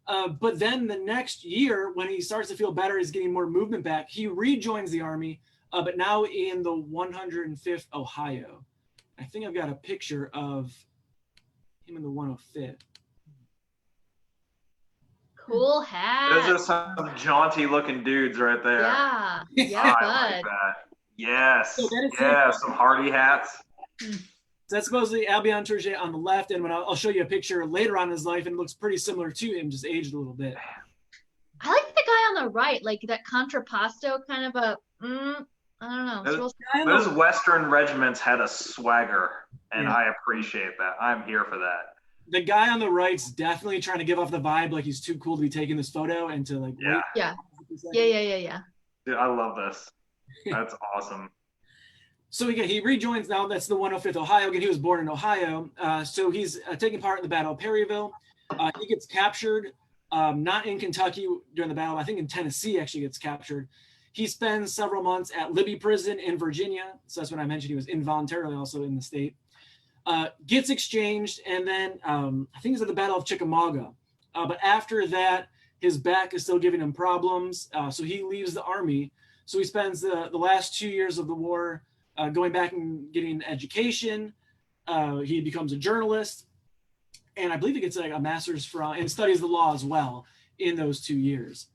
but then the next year, when he starts to feel better, he's getting more movement back, he rejoins the army, but now in the 105th Ohio. I think I've got a picture of him in the 105th. Cool hat. Those are some jaunty looking dudes right there. Yeah, I like that. Yes, So that is yeah, some hardy hats. So that's supposedly Albion Tourget on the left, and when I'll show you a picture later on in his life, and it looks pretty similar to him, just aged a little bit. I like the guy on the right, like that contrapposto kind of a, I don't know. Those Western regiments had a swagger, and I appreciate that. I'm here for that. The guy on the right's definitely trying to give off the vibe like he's too cool to be taking this photo and to like wait. Yeah. Dude, I love this. That's awesome. So again, he rejoins now. That's the 105th Ohio. Again, he was born in Ohio. So he's taking part in the Battle of Perryville. He gets captured, not in Kentucky during the battle. I think in Tennessee actually gets captured. He spends several months at Libby Prison in Virginia. So that's when I mentioned he was involuntarily also in the state. Gets exchanged, and then I think he's at the Battle of Chickamauga. But after that, his back is still giving him problems. So he leaves the army. So he spends the last 2 years of the war going back and getting education. He becomes a journalist. And I believe he gets like a master's and studies the law as well in those 2 years.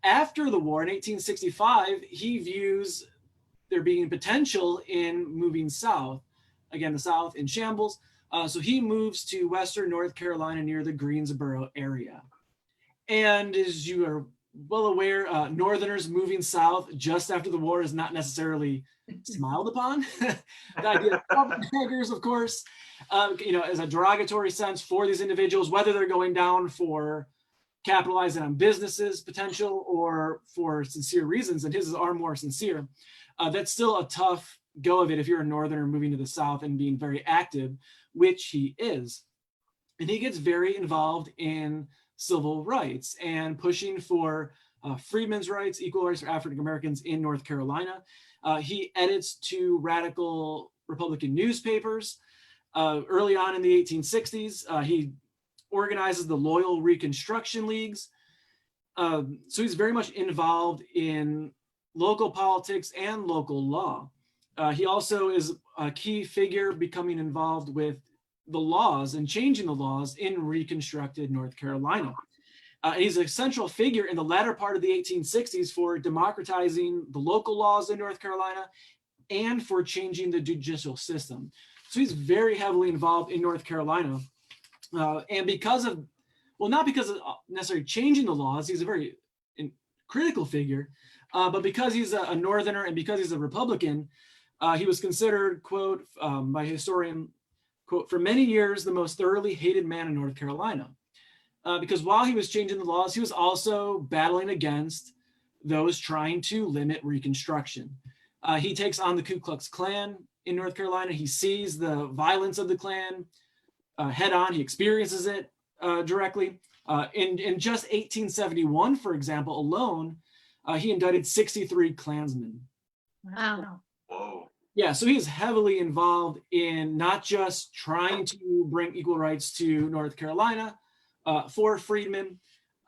After the war in 1865, he views there being potential in moving south. Again, the South in shambles. So he moves to Western North Carolina near the Greensboro area. And as you are well aware, Northerners moving south just after the war is not necessarily smiled upon. The idea of carpetbaggers, of course, as a derogatory sense for these individuals, whether they're going down for capitalizing on businesses potential or for sincere reasons, and his are more sincere. That's still a tough go of it if you're a Northerner moving to the South and being very active, which he is. And he gets very involved in civil rights and pushing for freedmen's rights, equal rights for African Americans in North Carolina. He edits two radical Republican newspapers. Early on in the 1860s, he organizes the Loyal Reconstruction Leagues. So he's very much involved in local politics and local law. He also is a key figure becoming involved with the laws and changing the laws in Reconstructed North Carolina. He's a central figure in the latter part of the 1860s for democratizing the local laws in North Carolina and for changing the judicial system. So he's very heavily involved in North Carolina. And because of, well, not because of necessarily changing the laws, he's a very critical figure, but because he's a Northerner and because he's a Republican, he was considered, quote, by a historian, quote, for many years, the most thoroughly hated man in North Carolina. Because while he was changing the laws, he was also battling against those trying to limit Reconstruction. He takes on the Ku Klux Klan in North Carolina. He sees the violence of the Klan head on. He experiences it directly. In just 1871, for example, alone, he indicted 63 Klansmen. Wow. Whoa. Yeah, so he is heavily involved in not just trying to bring equal rights to North Carolina for freedmen,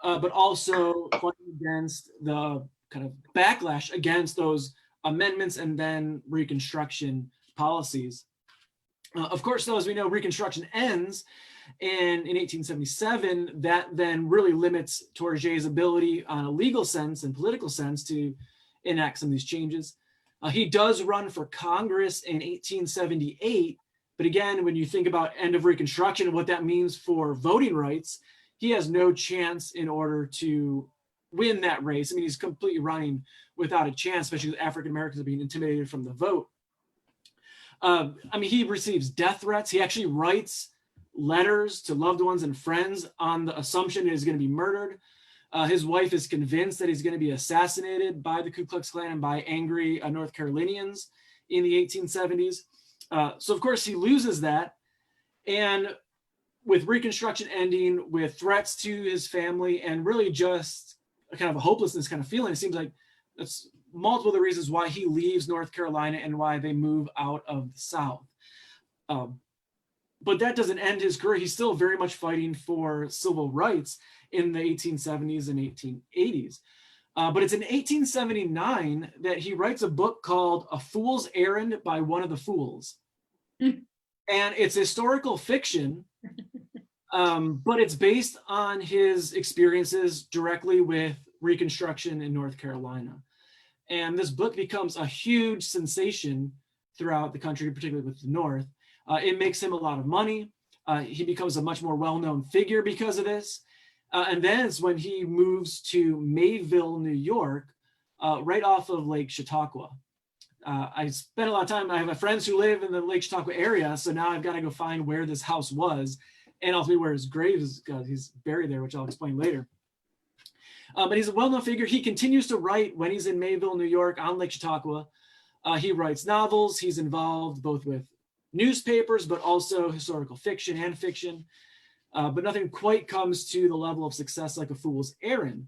but also fighting against the kind of backlash against those amendments and then Reconstruction policies. Of course, though, as we know, Reconstruction ends in 1877. That then really limits Tourget's ability on a legal sense and political sense to enact some of these changes. He does run for Congress in 1878, but again, when you think about end of Reconstruction and what that means for voting rights, he has no chance in order to win that race. I mean, he's completely running without a chance, especially with African Americans being intimidated from the vote. I mean, he receives death threats. He actually writes letters to loved ones and friends on the assumption that he's going to be murdered. His wife is convinced that he's going to be assassinated by the Ku Klux Klan and by angry North Carolinians in the 1870s. So of course he loses that. And with Reconstruction ending, with threats to his family, and really just a kind of a hopelessness kind of feeling, it seems like that's multiple of the reasons why he leaves North Carolina and why they move out of the South. But that doesn't end his career. He's still very much fighting for civil rights in the 1870s and 1880s. But it's in 1879 that he writes a book called A Fool's Errand by One of the Fools. And it's historical fiction, but it's based on his experiences directly with Reconstruction in North Carolina. And this book becomes a huge sensation throughout the country, particularly with the North. It makes him a lot of money. He becomes a much more well-known figure because of this. And then it's when he moves to Mayville, New York, right off of Lake Chautauqua. I spent a lot of time, I have friends who live in the Lake Chautauqua area, so now I've got to go find where this house was and ultimately where his grave is, he's buried there, which I'll explain later. But he's a well-known figure. He continues to write when he's in Mayville, New York on Lake Chautauqua. He writes novels. He's involved both with newspapers, but also historical fiction and fiction. But nothing quite comes to the level of success like A Fool's Errand.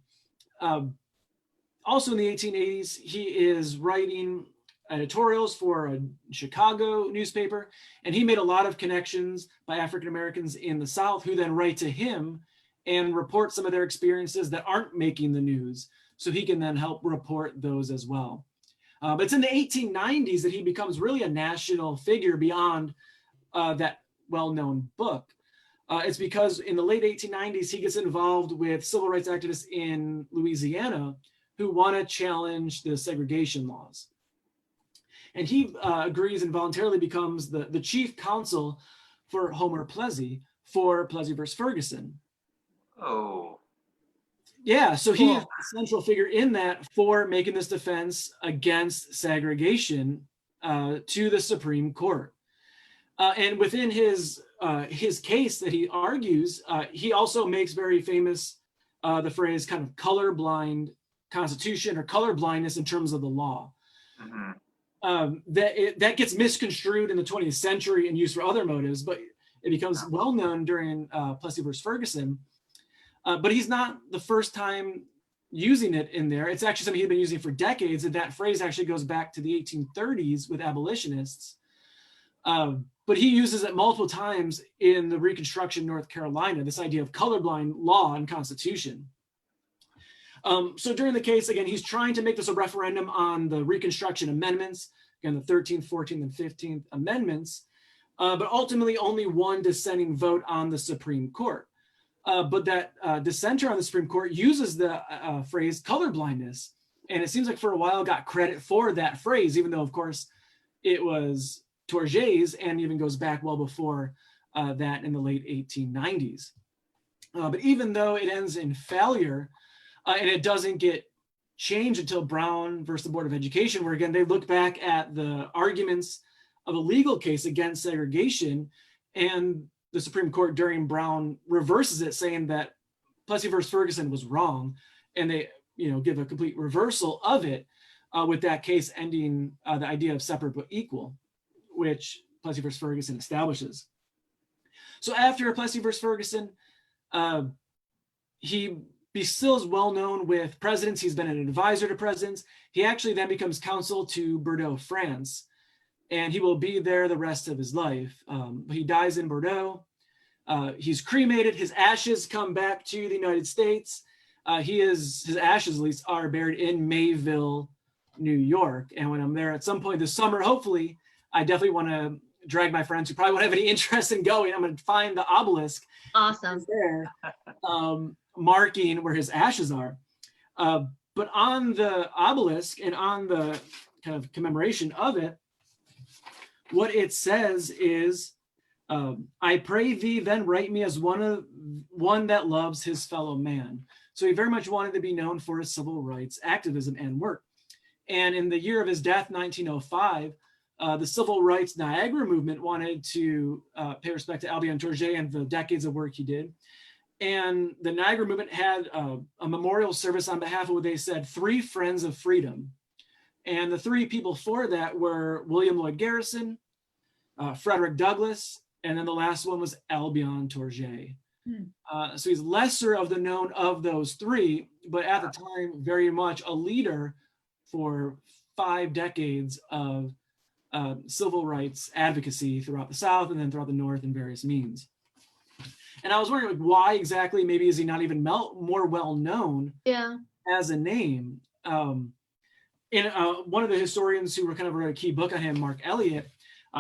Also in the 1880s, he is writing editorials for a Chicago newspaper, and he made a lot of connections by African Americans in the South who then write to him and report some of their experiences that aren't making the news, so he can then help report those as well. But it's in the 1890s that he becomes really a national figure beyond that well-known book. It's because in the late 1890s, he gets involved with civil rights activists in Louisiana who want to challenge the segregation laws. And he agrees and voluntarily becomes the chief counsel for Homer Plessy for Plessy versus Ferguson. Oh. Yeah, so he is Cool. a central figure in that for making this defense against segregation to the Supreme Court. And within his case that he argues, he also makes very famous the phrase kind of colorblind constitution or colorblindness in terms of the law. That gets misconstrued in the 20th century and used for other motives, but it becomes well known during Plessy versus Ferguson. But he's not the first time using it in there. It's actually something he'd been using for decades, and that phrase actually goes back to the 1830s with abolitionists. But he uses it multiple times in the Reconstruction North Carolina, this idea of colorblind law and constitution. So during the case, again, he's trying to make this a referendum on the Reconstruction Amendments, again, the 13th, 14th, and 15th Amendments, but ultimately only one dissenting vote on the Supreme Court. But that dissenter on the Supreme Court uses the phrase colorblindness, and it seems like for a while got credit for that phrase, even though, of course, it was Tourget's and even goes back well before that in the late 1890s. But even though it ends in failure, and it doesn't get changed until Brown versus the Board of Education, where again, they look back at the arguments of a legal case against segregation, and the Supreme Court during Brown reverses it, saying that Plessy versus Ferguson was wrong, and they give a complete reversal of it, with that case ending the idea of separate but equal, which Plessy versus Ferguson establishes. So after Plessy versus Ferguson, he still is well known with presidents. He's been an advisor to presidents. He actually then becomes consul to Bordeaux, France, and he will be there the rest of his life. He dies in Bordeaux. He's cremated. His ashes come back to the United States. His ashes, at least, are buried in Mayville, New York. And when I'm there at some point this summer, hopefully, I definitely want to drag my friends who probably won't have any interest in going. I'm going to find the obelisk. Awesome. There, marking where his ashes are. But on the obelisk and on the kind of commemoration of it, what it says is, I pray thee then write me as one that loves his fellow man. So he very much wanted to be known for his civil rights activism and work. And in the year of his death, 1905, the civil rights Niagara movement wanted to pay respect to Albion Tourget and the decades of work he did. And the Niagara movement had a memorial service on behalf of what they said, 3 Friends of Freedom. And the 3 people for that were William Lloyd Garrison, Frederick Douglass, and then the last one was Albion Tourget. So he's lesser of the known of those 3, but at the time, very much a leader for 5 decades of civil rights advocacy throughout the South and then throughout the North in various means. And I was wondering, like, why exactly maybe is he not even more well known as a name? One of the historians who were kind of wrote a key book on him, Mark Elliott,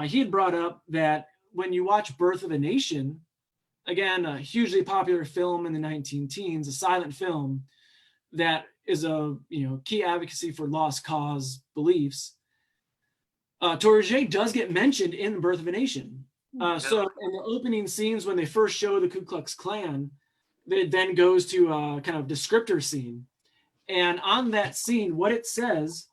he had brought up that when you watch Birth of a Nation, again, a hugely popular film in the 19-teens, a silent film that is a key advocacy for lost cause beliefs, Tourget does get mentioned in Birth of a Nation. So in the opening scenes, when they first show the Ku Klux Klan, it then goes to a kind of descriptor scene. And on that scene, what it says,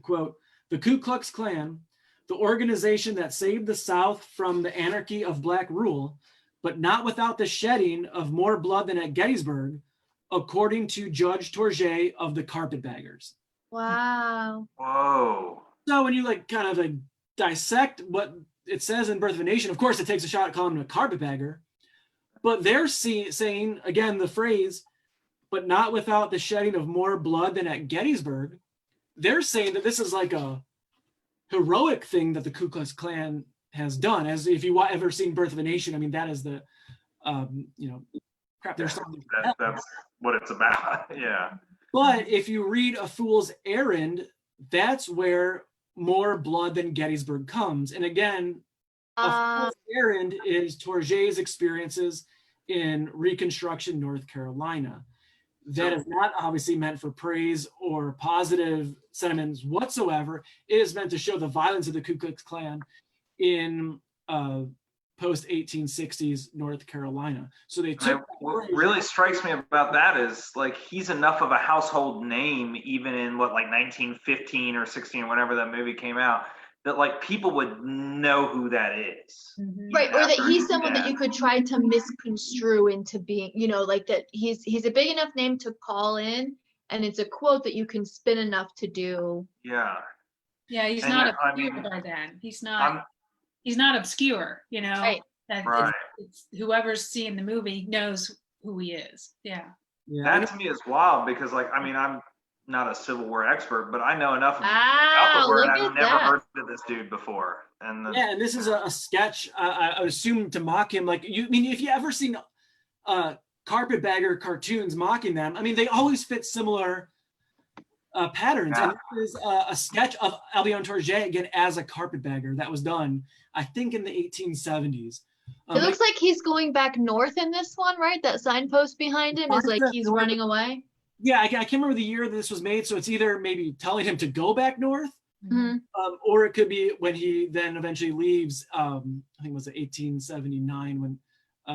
quote, "The Ku Klux Klan, the organization that saved the South from the anarchy of black rule, but not without the shedding of more blood than at Gettysburg, according to Judge Tourget of the Carpetbaggers." Wow. Whoa. So when you kind of dissect what it says in Birth of a Nation, of course it takes a shot at calling him a carpetbagger, but they're saying, again, the phrase, "but not without the shedding of more blood than at Gettysburg." They're saying that this is like a heroic thing that the Ku Klux Klan has done. As if you ever seen Birth of a Nation, I mean, that is the, crap. There's something. That's what it's about. Yeah. But if you read A Fool's Errand, that's where more blood than Gettysburg comes. And again, A Fool's Errand is Tourget's experiences in Reconstruction, North Carolina. That is not obviously meant for praise or positive sentiments whatsoever. It is meant to show the violence of the Ku Klux Klan in post 1860s North Carolina. So they And took. what really strikes me about that is like he's enough of a household name, even in what, like 1915 or 16, whenever that movie came out, that like people would know who that is. Right, or that After he's someone that you could try to misconstrue into being, like that he's a big enough name to call in, and it's a quote that you can spin enough to do. Yeah. Yeah, he's And not I obscure mean, by then. He's I'm not obscure, Right. That right. it's whoever's seeing the movie knows who he is. Yeah. Yeah, That to me is wild because, like, I mean, I'm not a Civil War expert, but I know enough about Wow, the war, and look I've at never that. heard of this dude before. And yeah, and this is a sketch. I would assume to mock him. Like, I mean, if you ever seen carpetbagger cartoons mocking them, I mean, they always fit similar patterns. Yeah. And this is a sketch of Albion Tourget again as a carpetbagger that was done, I think, in the 1870s. It looks like he's going back north in this one, right? That signpost behind him is like he's running away. Yeah, I can't remember the year that this was made, so it's either maybe telling him to go back north, Mhm. or it could be when he then eventually leaves. I think it was 1879 when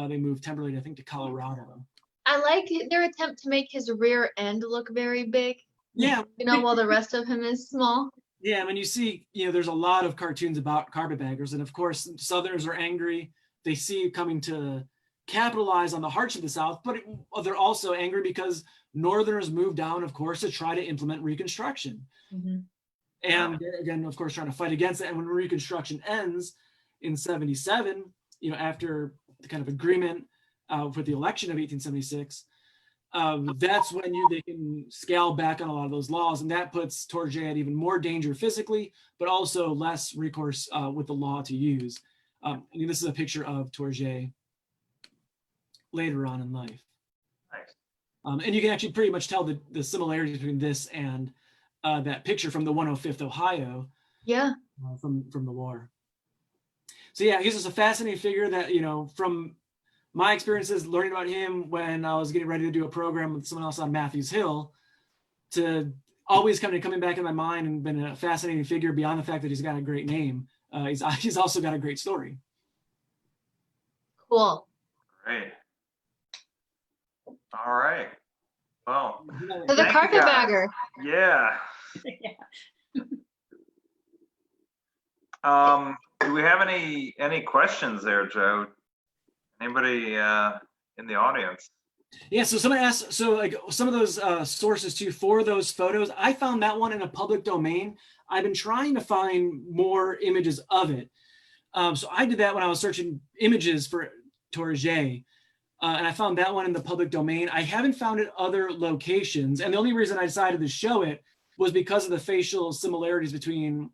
they moved temporarily, I think, to Colorado. I like their attempt to make his rear end look very big, Yeah, while the rest of him is small. yeah. When you see, there's a lot of cartoons about carpetbaggers, and of course, Southerners are angry. They see coming to capitalize on the hardship of the South, but they're also angry because Northerners moved down, of course, to try to implement Reconstruction. Mhm. And again, of course, trying to fight against it. And when Reconstruction ends in 77, after the kind of agreement for the election of 1876, that's when they can scale back on a lot of those laws. And that puts Tourget at even more danger physically, but also less recourse with the law to use. This is a picture of Tourget later on in life. Nice. And you can actually pretty much tell the similarities between this and that picture from the 105th Ohio. Yeah. From the war. So yeah, he's just a fascinating figure that, from my experiences learning about him when I was getting ready to do a program with someone else on Matthews Hill, to always coming back in my mind and been a fascinating figure beyond the fact that he's got a great name. He's also got a great story. Cool. Great. All right. Well, So the thank you, guys. carpetbagger. Yeah. Do we have any questions there, Joe? Anybody in the audience? Yeah, so someone asked, so like some of those sources too for those photos, I found that one in a public domain. I've been trying to find more images of it. So I did that when I was searching images for Tourget, and I found that one in the public domain. I haven't found it other locations, and the only reason I decided to show it was because of the facial similarities between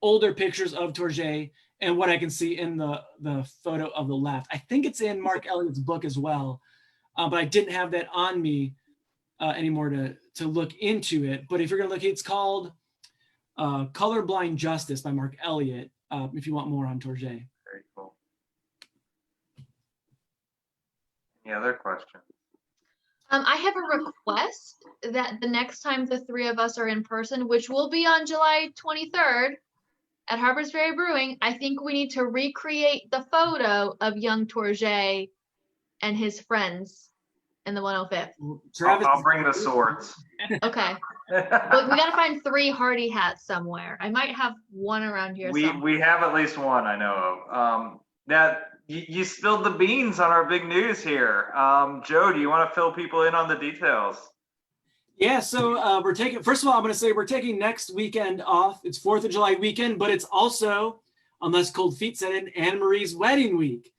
older pictures of Tourget and what I can see in the photo of the left. I think it's in Mark Elliott's book as well, but I didn't have that on me anymore to look into it. But if you're gonna look, it's called Colorblind Justice by Mark Elliott, if you want more on Tourget. Very cool. Any other questions? I have a request that the next time the three of us are in person, which will be on July 23rd at Harper's Ferry Brewing, I think we need to recreate the photo of young Tourget and his friends in the 105th. Travis, I'll bring the swords. Okay. But we gotta find 3 Hardy hats somewhere. I might have one around here somewhere. We have at least one I know of. Now you spilled the beans on our big news here. Joe, do you want to fill people in on the details? Yeah, so we're taking, first of all, I'm gonna say we're taking next weekend off. It's 4th of July weekend, but it's also, unless cold feet set in, Anne-Marie's wedding week.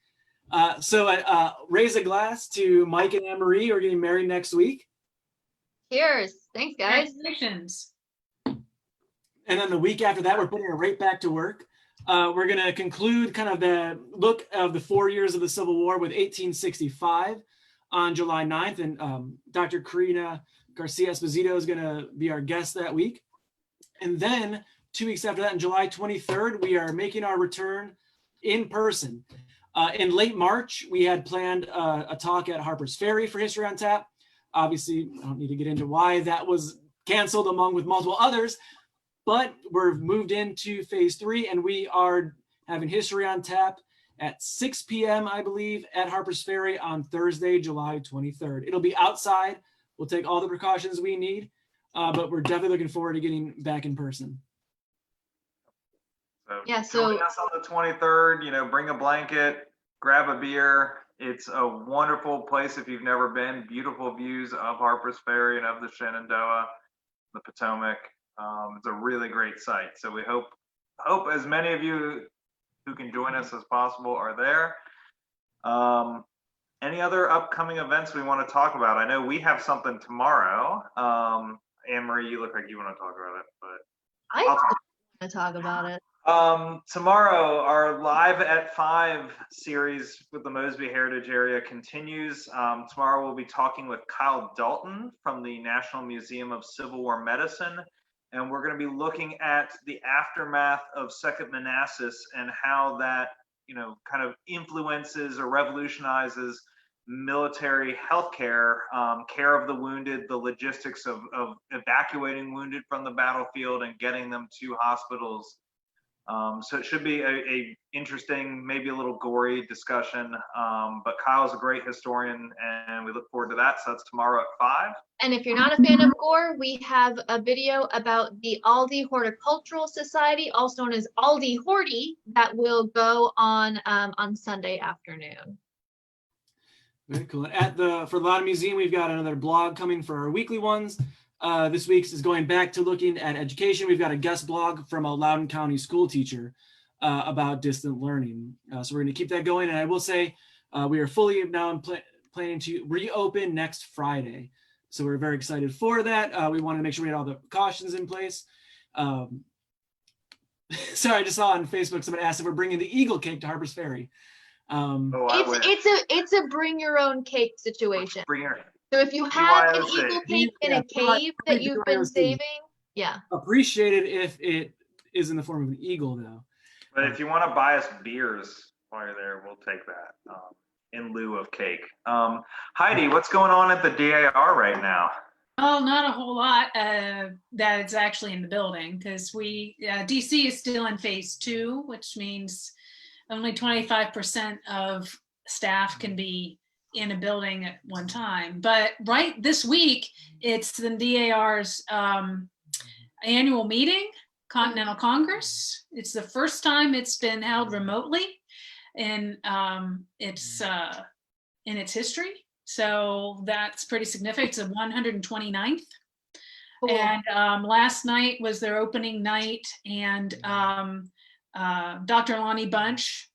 So raise a glass to Mike and Anne-Marie who are getting married next week. Cheers. Thanks, guys. Congratulations. And then the week after that, we're putting it right back to work. We're going to conclude kind of the look of the 4 years of the Civil War with 1865 on July 9th. And Dr. Karina Garcia Esposito is going to be our guest that week. And then 2 weeks after that, on July 23rd, we are making our return in person. In late March, we had planned a talk at Harper's Ferry for History on Tap. Obviously, I don't need to get into why that was canceled along with multiple others, but we're moved into phase 3 and we are having History on Tap at 6 p.m., I believe, at Harper's Ferry on Thursday, July 23rd. It'll be outside. We'll take all the precautions we need, but we're definitely looking forward to getting back in person. So join us on the 23rd, you know, bring a blanket, grab a beer. It's a wonderful place if you've never been. Beautiful views of Harper's Ferry and of the Shenandoah, the Potomac. It's a really great site. So we hope as many of you who can join us as possible are there. Any other upcoming events we want to talk about? I know we have something tomorrow. Anne-Marie, you look like you want to talk about it, but I want to talk about it. Tomorrow, our Live at 5 series with the Mosby Heritage Area continues. Tomorrow we'll be talking with Kyle Dalton from the National Museum of Civil War Medicine, and we're going to be looking at the aftermath of Second Manassas and how that, you know, kind of influences or revolutionizes military healthcare, care of the wounded, the logistics of evacuating wounded from the battlefield and getting them to hospitals. So it should be a interesting, maybe a little gory discussion, but Kyle's a great historian and we look forward to that. So that's tomorrow at 5. And if you're not a fan of gore, we have a video about the Aldi Horticultural Society, also known as Aldi Horty, that will go on Sunday afternoon. Very cool. For the Loudoun Museum, we've got another blog coming for our weekly ones. This week's is going back to looking at education. We've got a guest blog from a Loudoun County school teacher about distant learning. So we're going to keep that going. And I will say we are fully now planning to reopen next Friday. So we're very excited for that. We wanted to make sure we had all the precautions in place. Sorry, I just saw on Facebook someone asked if we're bringing the Eagle cake to Harper's Ferry. It's a bring your own cake situation. So if you have an eagle cake in a cave that you've been saving, yeah. Appreciate it if it is in the form of an eagle, though. But if you want to buy us beers while you're there, we'll take that in lieu of cake. Heidi, what's going on at the DAR right now? Oh, not a whole lot that is actually in the building, because DC is still in phase 2, which means only 25% of staff can be in a building at one time. But right this week, it's the DAR's annual meeting, Continental Congress. It's the first time it's been held remotely in its history. So that's pretty significant. It's the 129th. Cool. And last night was their opening night, and Dr. Lonnie Bunch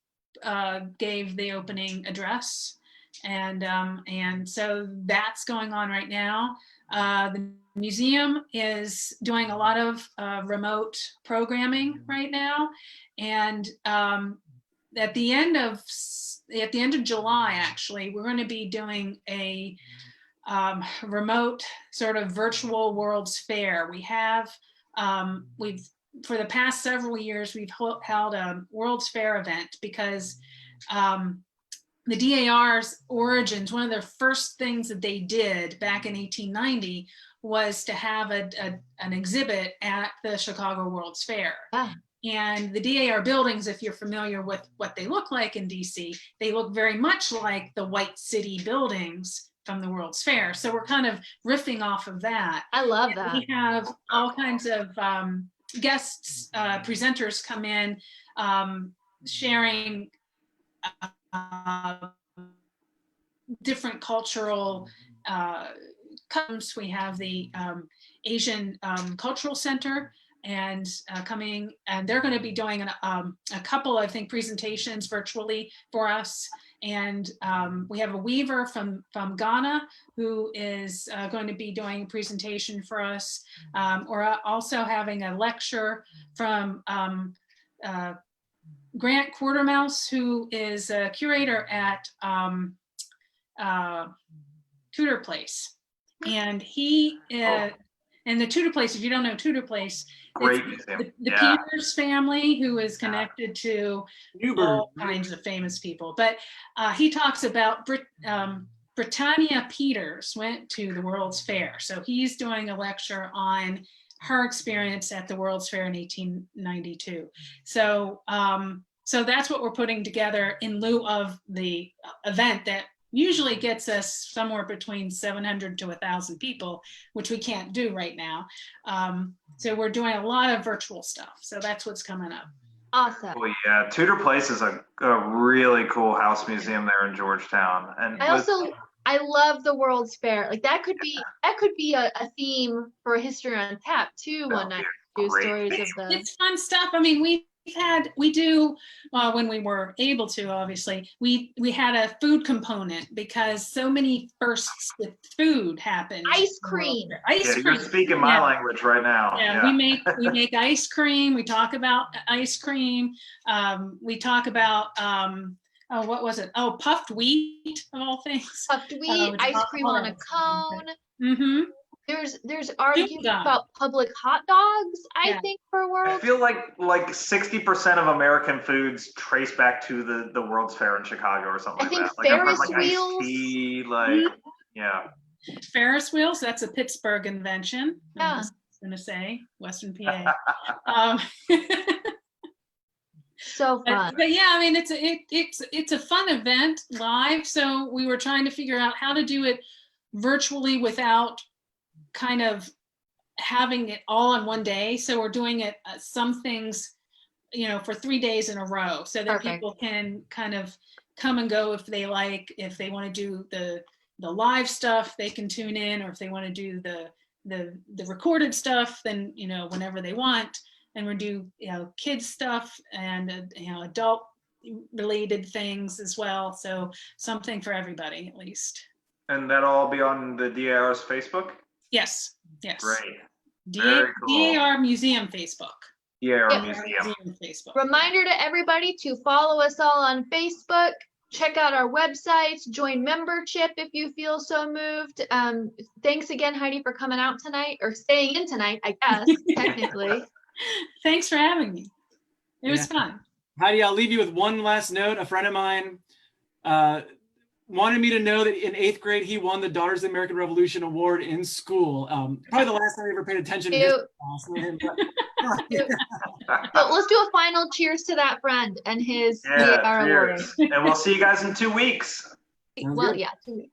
gave the opening address. And so that's going on right now. The museum is doing a lot of remote programming right now. And at the end of July, actually, we're going to be doing a remote sort of virtual World's Fair. For the past several years, we've held a World's Fair event because the DAR's origins, one of their first things that they did back in 1890 was to have an exhibit at the Chicago World's Fair. Ah. And the DAR buildings, if you're familiar with what they look like in DC, they look very much like the White City buildings from the World's Fair. So we're kind of riffing off of that. I love that. We have all kinds of guests, presenters come in, sharing different cultural customs. We have the Asian Cultural Center and they're going to be doing a couple, I think, presentations virtually for us. And we have a weaver from Ghana who is going to be doing a presentation for us. We're also having a lecture from Grant Quartermouse, who is a curator at Tudor Place. And he and the Tudor Place, if you don't know Tudor Place, it's the Peters family, who is connected to all kinds of famous people. But he talks about Britannia Peters went to the World's Fair. So he's doing a lecture on her experience at the World's Fair in 1892. So So that's what we're putting together in lieu of the event that usually gets us somewhere between 700 to 1,000 people, which we can't do right now. So we're doing a lot of virtual stuff. So that's what's coming up. Awesome. Oh yeah, Tudor Place is a really cool house museum there in Georgetown, and I love the World's Fair. Like that could be a theme for History on Tap too one night. Do stories of the. It's fun stuff. I mean, we do when we were able to, obviously, we had a food component because so many firsts with food happened. Ice cream. Ice cream. You're speaking my language right now. Yeah, we make ice cream. We talk about ice cream. We talk about what was it? Oh, puffed wheat of all things. Puffed wheat, ice cream on a cone. Mm-hmm. There's arguments about public hot dogs, I think, for World. I feel like 60% of American foods trace back to the World's Fair in Chicago or something like that. Ferris wheels. Ferris wheels, that's a Pittsburgh invention. Yeah. I was gonna say Western PA. So fun. But yeah, I mean it's a fun event live. So we were trying to figure out how to do it virtually without kind of having it all on one day. So we're doing it some things, for 3 days in a row, so that people can kind of come and go if they like. If they want to do the live stuff, they can tune in, or if they want to do the recorded stuff, then whenever they want. And we do kids stuff and adult related things as well. So something for everybody at least. And that'll all be on the DAR's Facebook? Yes. Great. Very cool. DAR Museum Facebook. DAR Museum Facebook. Reminder to everybody to follow us all on Facebook. Check out our websites, join membership if you feel so moved. Thanks again, Heidi, for coming out tonight, or staying in tonight, I guess, technically. Thanks for having me. It was fun. Heidi, I'll leave you with one last note. A friend of mine wanted me to know that in 8th grade, he won the Daughters of the American Revolution Award in school. Probably the last time I ever paid attention to his class. So let's do a final cheers to that friend and his DAR award. And we'll see you guys in 2 weeks. Well, yeah, 2 weeks.